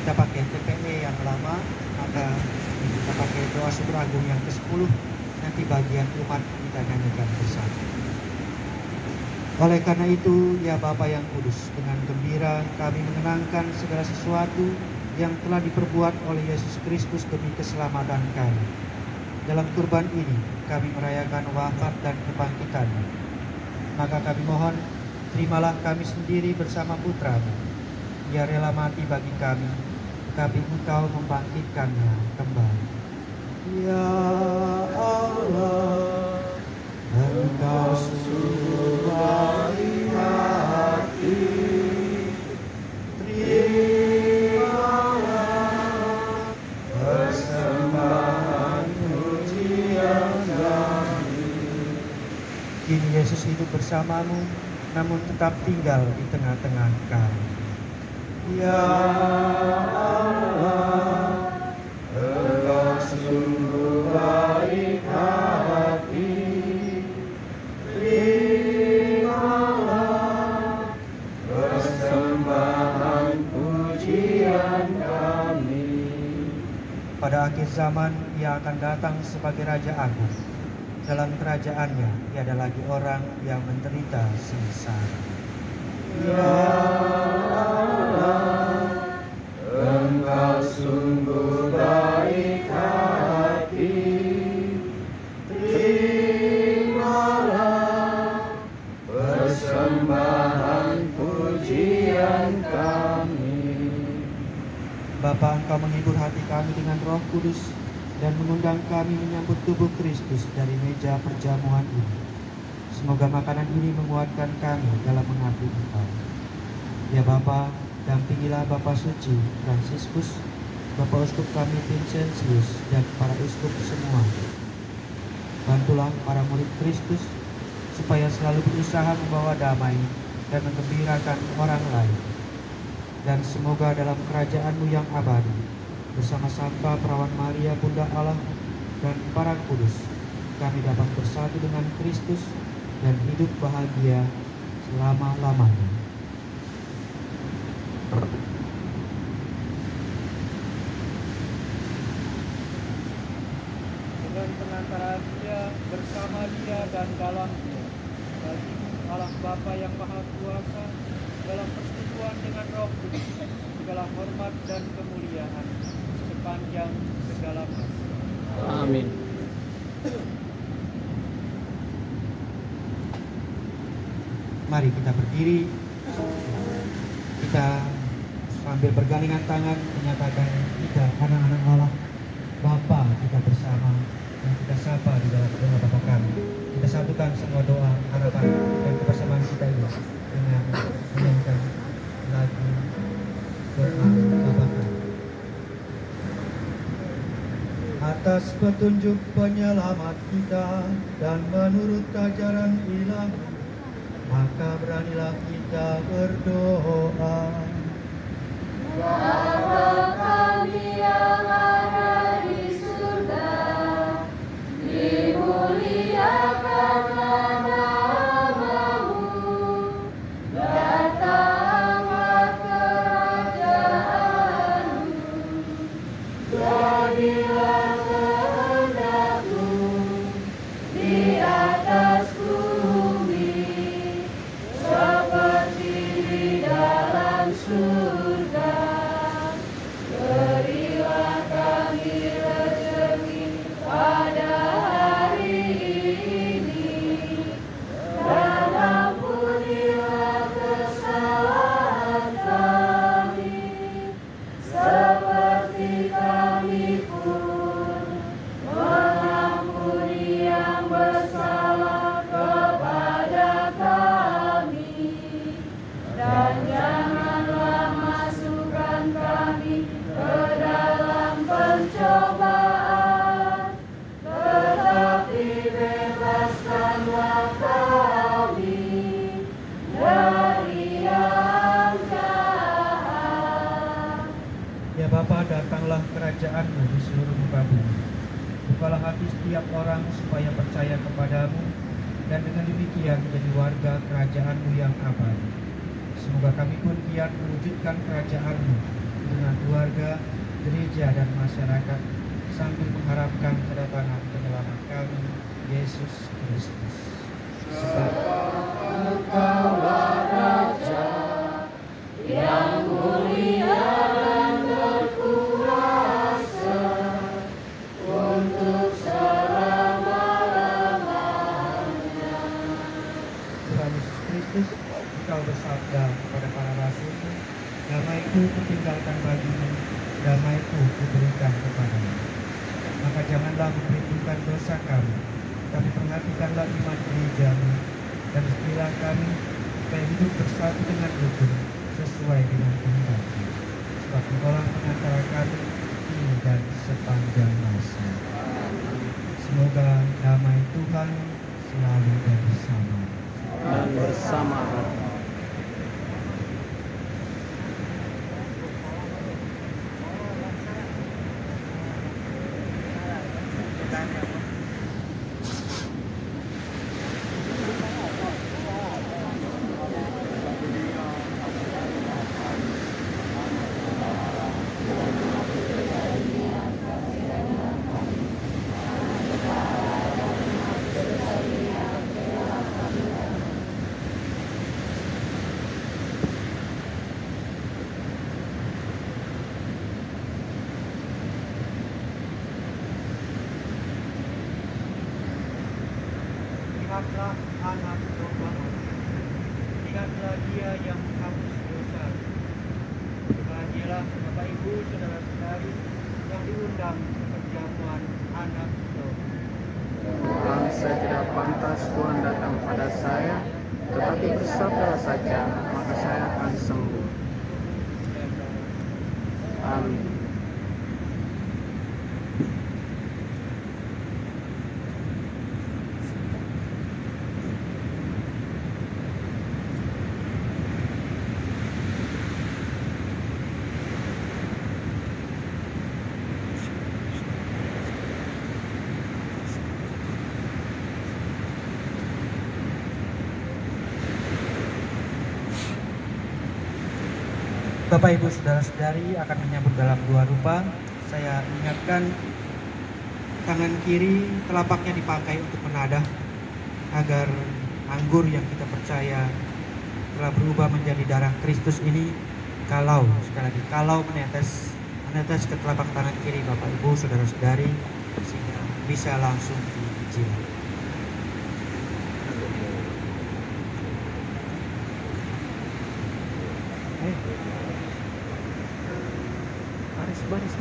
Kita pakai TPE yang lama, maka kita pakai doa syukur agung yang ke-10, nanti bagian umat kita nyanyikan bersama. Oleh karena itu, ya Bapa yang kudus, dengan gembira kami mengenangkan segala sesuatu yang telah diperbuat oleh Yesus Kristus demi keselamatan kami. Dalam kurban ini, kami merayakan wafat dan kebangkitannya. Maka kami mohon, terimalah kami sendiri bersama Putra-Mu. Ia rela mati bagi kami, tapi Engkau membangkitkannya kembali. Ya Allah, Engkau sungguh Yesus hidup bersamamu, namun tetap tinggal di tengah-tengah kami. Ya Allah, Engkau sungguh baik hati, terimalah persembahan pujian kami. Pada akhir zaman, Ia akan datang sebagai Raja Agung. Dalam kerajaannya, tiada lagi orang yang menderita sengsara. Ya Allah, Engkau sungguh baik hati, terimalah persembahan pujian kami. Bapa, Engkau menghibur hati kami dengan Roh Kudus dan mengundang kami menyambut tubuh Kristus dari meja perjamuan ini. Semoga makanan ini menguatkan kami dalam mengabdi Engkau. Ya Bapa, dampingilah Bapak Suci Fransiskus, Bapak Uskup kami Vincentius, dan para uskup semua. Bantulah para murid Kristus supaya selalu berusaha membawa damai dan menggembirakan orang lain. Dan semoga dalam kerajaan-Mu yang abadi, bersama Santa Perawan Maria Bunda Allah dan para kudus, kami dapat bersatu dengan Kristus dan hidup bahagia selama-lamanya. Dengan pengantaran Dia, bersama Dia dan dalam Dia, bagi Allah Bapa yang Maha Kuasa, dalam persekutuan dengan Roh Kudus, segala hormat dan kemuliaan sepanjang segala masa. Amin. Mari kita berdiri, kita sambil bergandengan tangan menyatakan kita anak-anak Allah, Bapa kita bersama, dan kita sapa di dalam doa Bapa kami. Kita satukan semua doa, harapan, dan kebersamaan kita ini dengan menyanyikan lagu doa Bapa kami. Atas petunjuk penyelamat kita dan menurut ajaran Ilahi, maka beranilah kita berdoa. Bapa kami yang ada di surga, dimuliakanlah nama-Mu, datanglah kerajaan-Mu, jadilah kehendak-Mu di atas bumi seperti di dalam surga. Berilah kami rezeki pada hari ini, dan ampunilah kesalahan kami, seperti kami pun mengampuni yang bersalah kepada kami. Dan janganlah masukkan kami ke dalam pencobaan, tetapi bebaskanlah kami dari yang jahat. Ya Bapa, datanglah kerajaan-Mu di seluruh muka bumi. Bukalah hati setiap orang supaya percaya kepadamu, dan dengan demikian menjadi warga kerajaan-Mu yang abadi. Semoga kami pun giat mewujudkan kerajaan-Mu dengan keluarga, gereja, dan masyarakat, sambil mengharapkan kedatangan penyelamat kami, Yesus Kristus. Sebab Engkaulah Raja yang mulia dan berkuasa untuk selama-lamanya. Tuhan Yesus Kristus, Engkau bersabda kepada para rasul-Mu, damai-Ku kutinggalkan bagimu, damai-Ku kuberikan kepadamu. Maka janganlah memperhitungkan dosa kami, tapi perhatikanlah iman gereja-Mu, dan berilah kami supaya hidup bersatu dengan rukun sesuai dengan kehendak-Mu. Sebab Engkaulah pengantara kami ini dan sepanjang masa. Semoga damai Tuhan selalu dan bersama. dan bersama Lihatlah anak domba, lihatlah dia yang menghapus dosa. Bahagialah Bapak Ibu, saudara-saudari yang diundang ke perjamuan anak domba. Tuhan, saya tidak pantas Tuhan datang pada saya, tetapi bersabdalah saja, maka saya akan sembuh. Amin. Bapak Ibu saudara-saudari akan menyambut dalam dua rupa. Saya ingatkan tangan kiri telapaknya dipakai untuk menadah agar anggur yang kita percaya telah berubah menjadi darah Kristus ini kalau sekali lagi kalau menetes ke telapak tangan kiri Bapak Ibu saudara-saudari sehingga bisa langsung dijilat. Baris.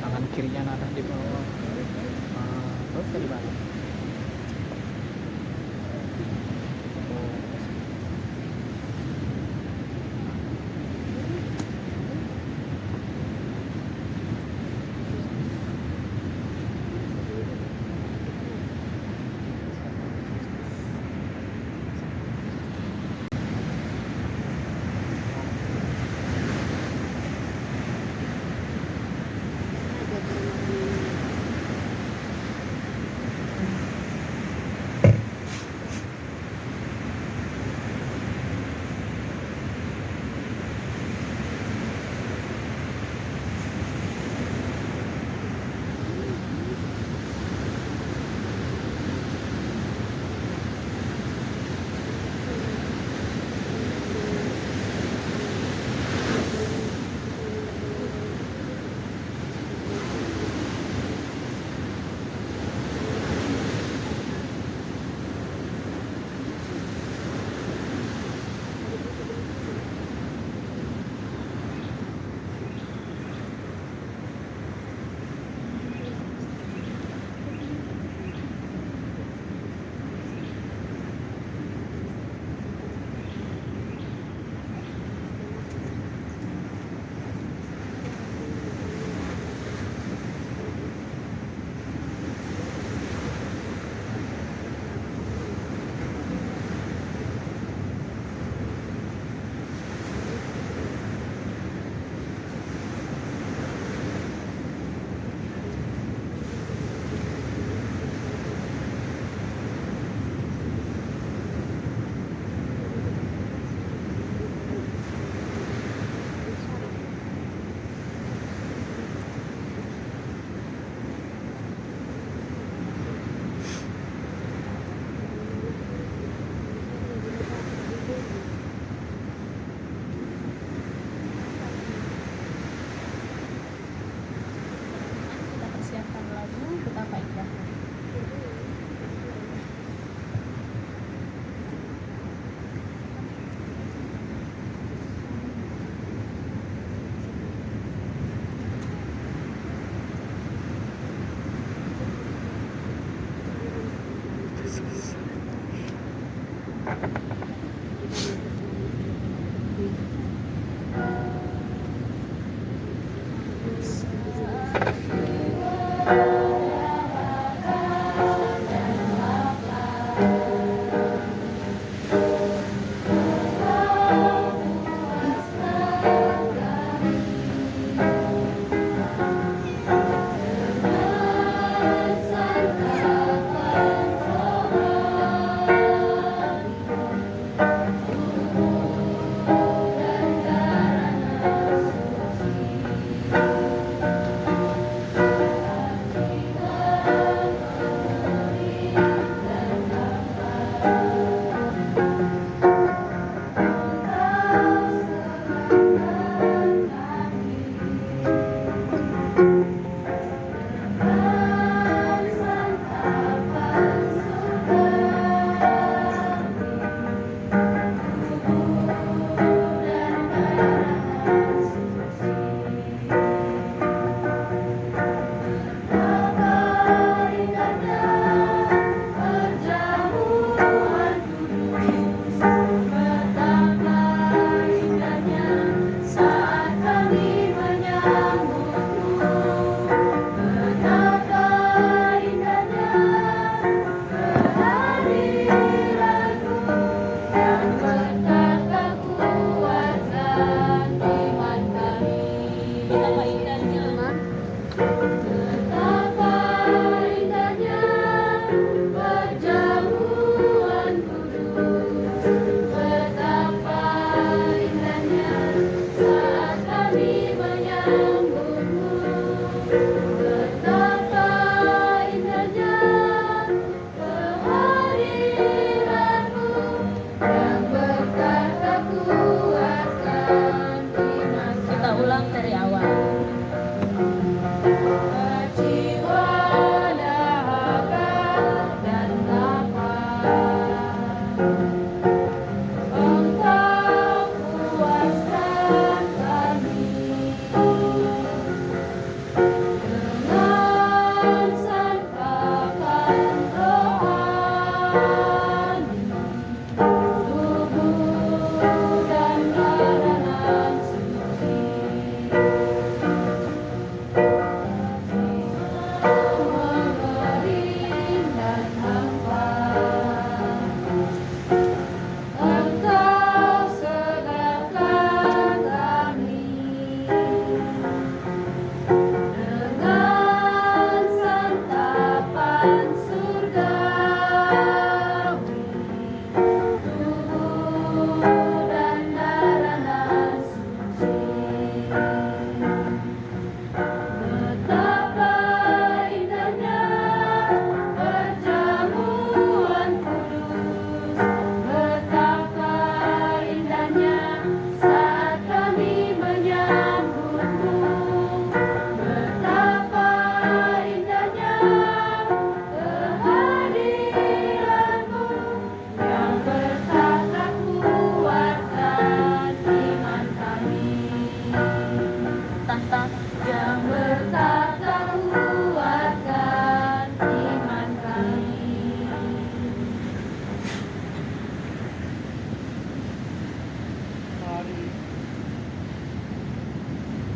Tangan kirinya nadah di bawah. Terus di bawah.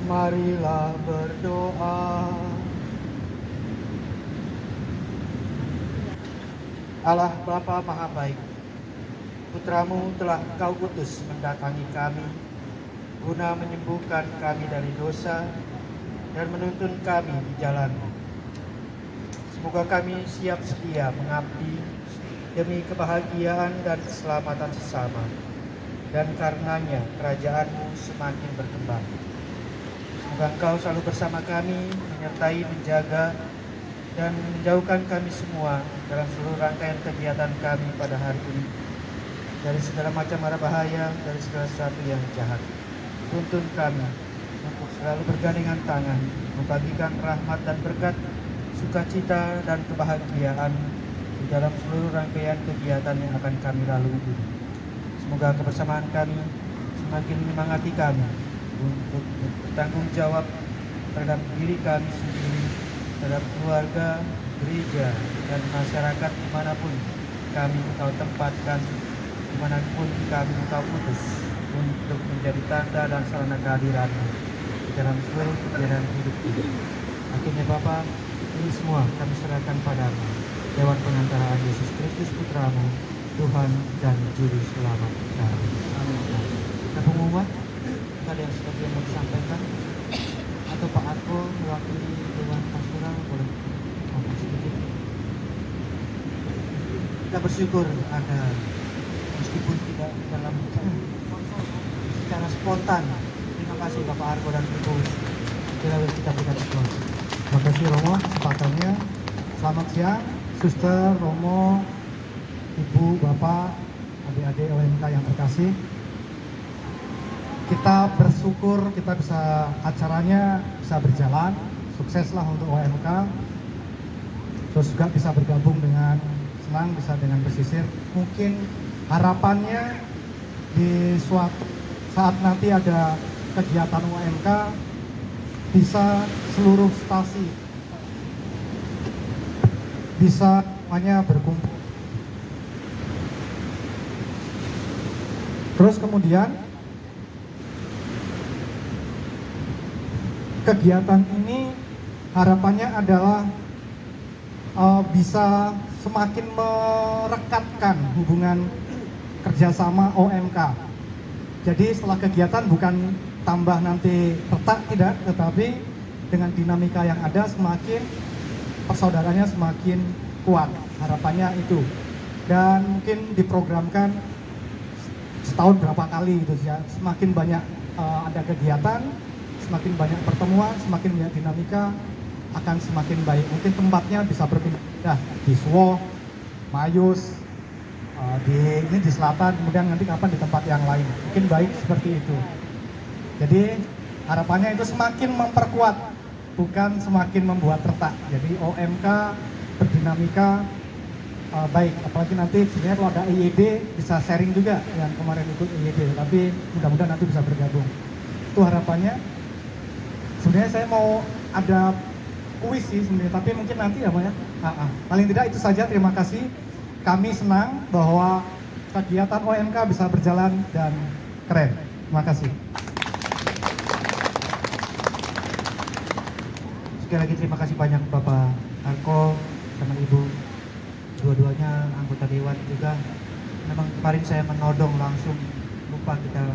Marilah berdoa. Allah Bapa Maha Baik, Putramu telah Kau utus mendatangi kami guna menyembuhkan kami dari dosa dan menuntun kami di jalan-Mu. Semoga kami siap sedia mengabdi demi kebahagiaan dan keselamatan sesama, dan karenanya kerajaan-Mu semakin berkembang. Semoga Engkau selalu bersama kami, menyertai, menjaga, dan menjauhkan kami semua dalam seluruh rangkaian kegiatan kami pada hari ini dari segala macam mara bahaya, dari segala sesuatu yang jahat. Tuntun kami untuk selalu bergandengan tangan, membagikan rahmat dan berkat, sukacita dan kebahagiaan di dalam seluruh rangkaian kegiatan yang akan kami lalui ini. Semoga kebersamaan kami semakin menyemangati kami untuk bertanggung jawab terhadap diri kami sendiri, terhadap keluarga, gereja, dan masyarakat dimanapun kami Engkau tempatkan di dimanapun kami Engkau putus untuk menjadi tanda dan sarana kehadiran-Mu di dalam seluruh perjalanan hidup ini. Akhirnya Bapa, ini semua kami serahkan padamu lewat pengantaraan Yesus Kristus Putra-Mu, Tuhan dan Juru Selamat kami. Amin. Kita pengumuman, ada yang sebagian mau disampaikan atau Pak Arko mewakili Dewan Pastoral boleh ngomong sedikit. Kita bersyukur ada, meskipun tidak dalam secara spontan. Terima kasih Bapak Arko dan Ibu. Kita berikan aplaus. Terima kasih Romo kesempatannya. Selamat siang, Suster, Romo, Ibu, Bapak, adik-adik OMK yang terkasih. Kita bersyukur kita bisa acaranya bisa berjalan, sukseslah untuk OMK. Terus juga bisa bergabung dengan senang, bisa dengan pesisir. Mungkin harapannya di suatu saat nanti ada kegiatan OMK bisa seluruh stasi bisa semuanya berkumpul. Terus kemudian kegiatan ini harapannya adalah bisa semakin merekatkan hubungan kerjasama OMK. Jadi setelah kegiatan bukan tambah nanti retak, tidak, tetapi dengan dinamika yang ada semakin persaudaranya semakin kuat. Harapannya itu. Dan mungkin diprogramkan setahun berapa kali gitu ya. Semakin banyak ada kegiatan, semakin banyak pertemuan, semakin banyak dinamika, akan semakin baik. Mungkin tempatnya bisa berpindah di Suwo, Mayus, ini di selatan, kemudian nanti kapan di tempat yang lain. Mungkin baik seperti itu. Jadi harapannya itu semakin memperkuat, bukan semakin membuat retak. Jadi OMK berdinamika baik, apalagi nanti sebenarnya kalau ada IED bisa sharing juga yang kemarin ikut IED, tapi mudah-mudahan nanti bisa bergabung. Itu harapannya. Sebenarnya saya mau ada kuis sih sebenarnya, tapi mungkin nanti ya Pak ya. Paling tidak itu saja, terima kasih. Kami senang bahwa kegiatan OMK bisa berjalan dan keren. Terima kasih. Sekali lagi terima kasih banyak Bapak Arko sama Ibu, dua-duanya anggota Dewan juga. Memang kemarin saya menodong langsung, lupa kita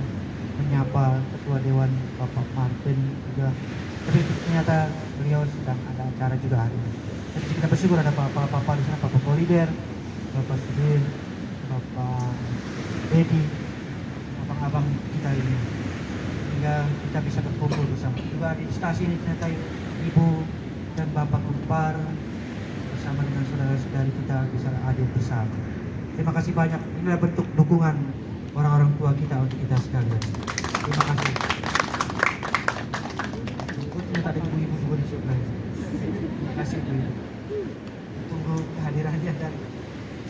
menyapa Ketua Dewan Bapak Martin juga. Tapi ternyata beliau sedang ada acara juga hari ini. Jadi kita bersyukur ada Bapak di sana, Bapak Polider, Bapak Sudin, Bapak Dedi, abang-abang kita ini, sehingga kita bisa berkumpul bersama. Juga di stasiun ini ternyata Ibu dan Bapak Kumpar bersama dengan saudara-saudari kita bisa hadir bersama. Terima kasih banyak. Inilah bentuk dukungan orang-orang tua kita untuk kita sekalian. Terima kasih. Ternyata ada ibu-ibu juga di sebelah. Terima kasih Bu. Tunggu kehadirannya dan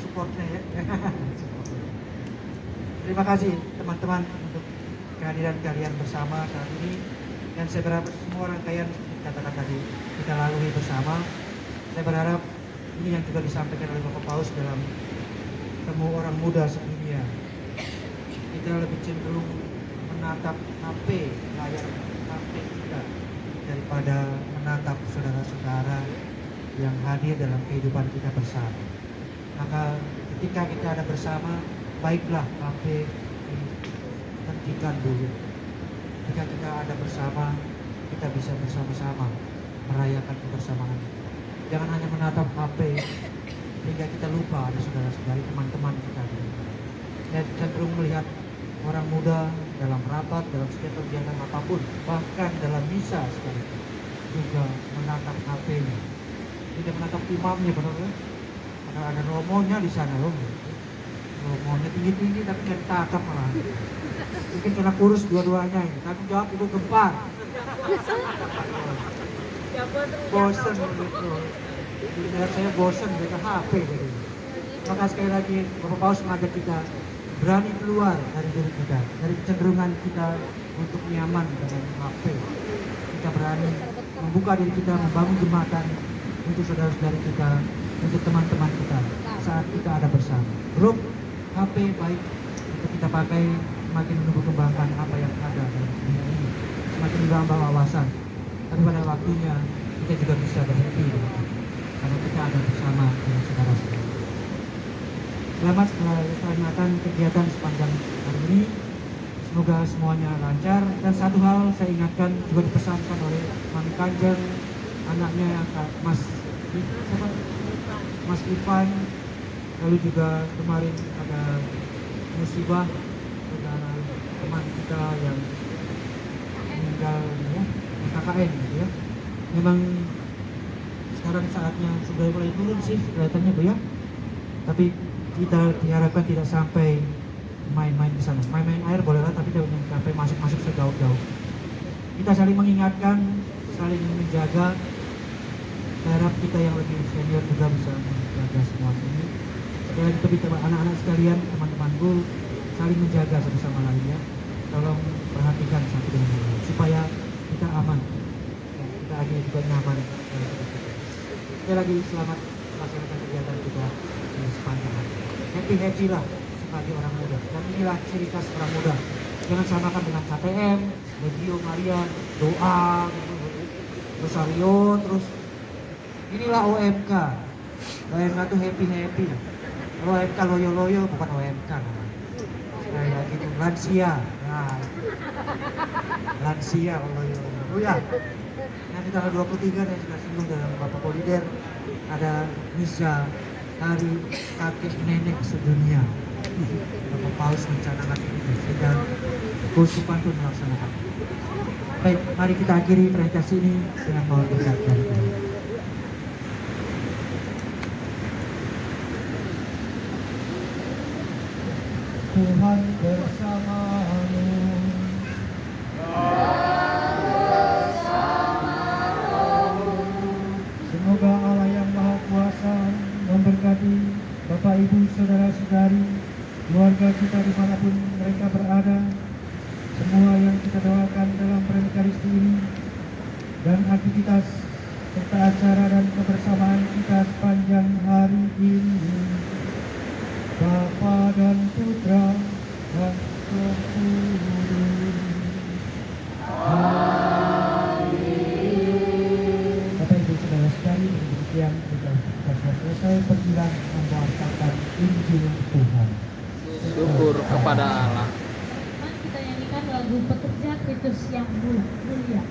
supportnya ya. Terima kasih teman-teman untuk kehadiran kalian bersama saat ini. Dan saya berharap semua rangkaian katakan tadi kita lalui bersama. Saya berharap ini yang juga disampaikan oleh Bapak Paus dalam temu orang muda sedunia. Kita lebih cenderung menatap HP, layar HP kita, daripada menatap saudara-saudara yang hadir dalam kehidupan kita bersama. Maka ketika kita ada bersama, baiklah HP dihentikan dulu. Ketika kita ada bersama, kita bisa bersama-sama merayakan kebersamaan. Jangan hanya menatap HP sehingga kita lupa ada saudara-saudari, teman-teman kita. Dan cenderung melihat orang muda dalam rapat, dalam setiap kegiatan apapun, bahkan dalam misa sekalipun juga menatap HP-nya. Tidak menatap imamnya, benar ya? Karena ada romonya di sana, romonya tinggi-tinggi tapi nggak ditatap malah. Mungkin karena kurus dua-duanya ini. Tanggung jawab itu gempar. Bosen gitu. Lihat saya bosen mereka HP jadi. Maka sekali lagi Bapak Paus mengajak kita berani keluar dari diri kita, dari kecenderungan kita untuk nyaman dengan HP. Kita berani membuka diri kita, membangun jembatan untuk saudara-saudari kita, untuk teman-teman kita saat kita ada bersama. Grup HP baik kita pakai semakin menumbuh kembangkan apa yang ada dalam dunia ini, semakin menambah wawasan. Tapi pada waktunya kita juga bisa berhenti karena kita ada bersama dengan saudara-saudara. Selamat melaksanakan kegiatan sepanjang hari ini. Semoga semuanya lancar. Dan satu hal saya ingatkan juga dipesankan oleh Mami Kanjeng, anaknya yang Mas Ivan. Lalu juga kemarin ada musibah saudara teman kita yang meninggal ya, KKN gitu ya. Memang sekarang saatnya sudah mulai turun sih kelihatannya Bu ya. Tapi kita diharapkan tidak sampai main-main di sana. Main-main air bolehlah, tapi tidak sampai masuk-masuk sejauh-jauh. Kita saling mengingatkan, saling menjaga. Saya harap kita yang lebih senior juga bisa menjaga semua ini. Sekali lagi lebih anak-anak sekalian, teman-temanku, saling menjaga satu sama lain ya. Tolong perhatikan satu dengan yang lain supaya kita aman. Kita akhirnya juga nyaman. Sekali lagi selamat melaksanakan kegiatan kita di sepanjang hari. Happy lah sebagai orang muda. Dan inilah ciri khas orang muda. Jangan samakan dengan KTM, Legio Maria, doa, Rosario, terus inilah OMK. OMK tuh happy. Kalau OMK loyo-loyo bukan OMK namanya. Kayak gitu, lansia. Nah, lansia loyo-loyo. Oh ya, nanti tanggal 23 saya sudah singgung dalam Bapak Polider ada misa hari kakek nenek sedunia. Bapak Paus mencanangkan ini sedang Kusupan pun melaksanakan. Baik, mari kita akhiri presentasi ini dengan mohon berkat dari Tuhan. Tuhan bersamamu. Semoga Allah yang Maha Kuasa memberkati Bapak Ibu Saudara-saudari, keluarga kita dimanapun mereka berada, semua yang kita doakan dalam Eucharistia ini, dan aktivitas serta acara dan kebersamaan kita sepanjang hari ini. Bapa dan Putra dan Roh Kudus. Amin. Bapak Ibu Saudara-saudari, demikian kita sudah selesai pergilan membawakan Injil Tuhan. Syukur kepada Allah. Mari kita nyanyikan lagu Pekerja Kristus yang mulia.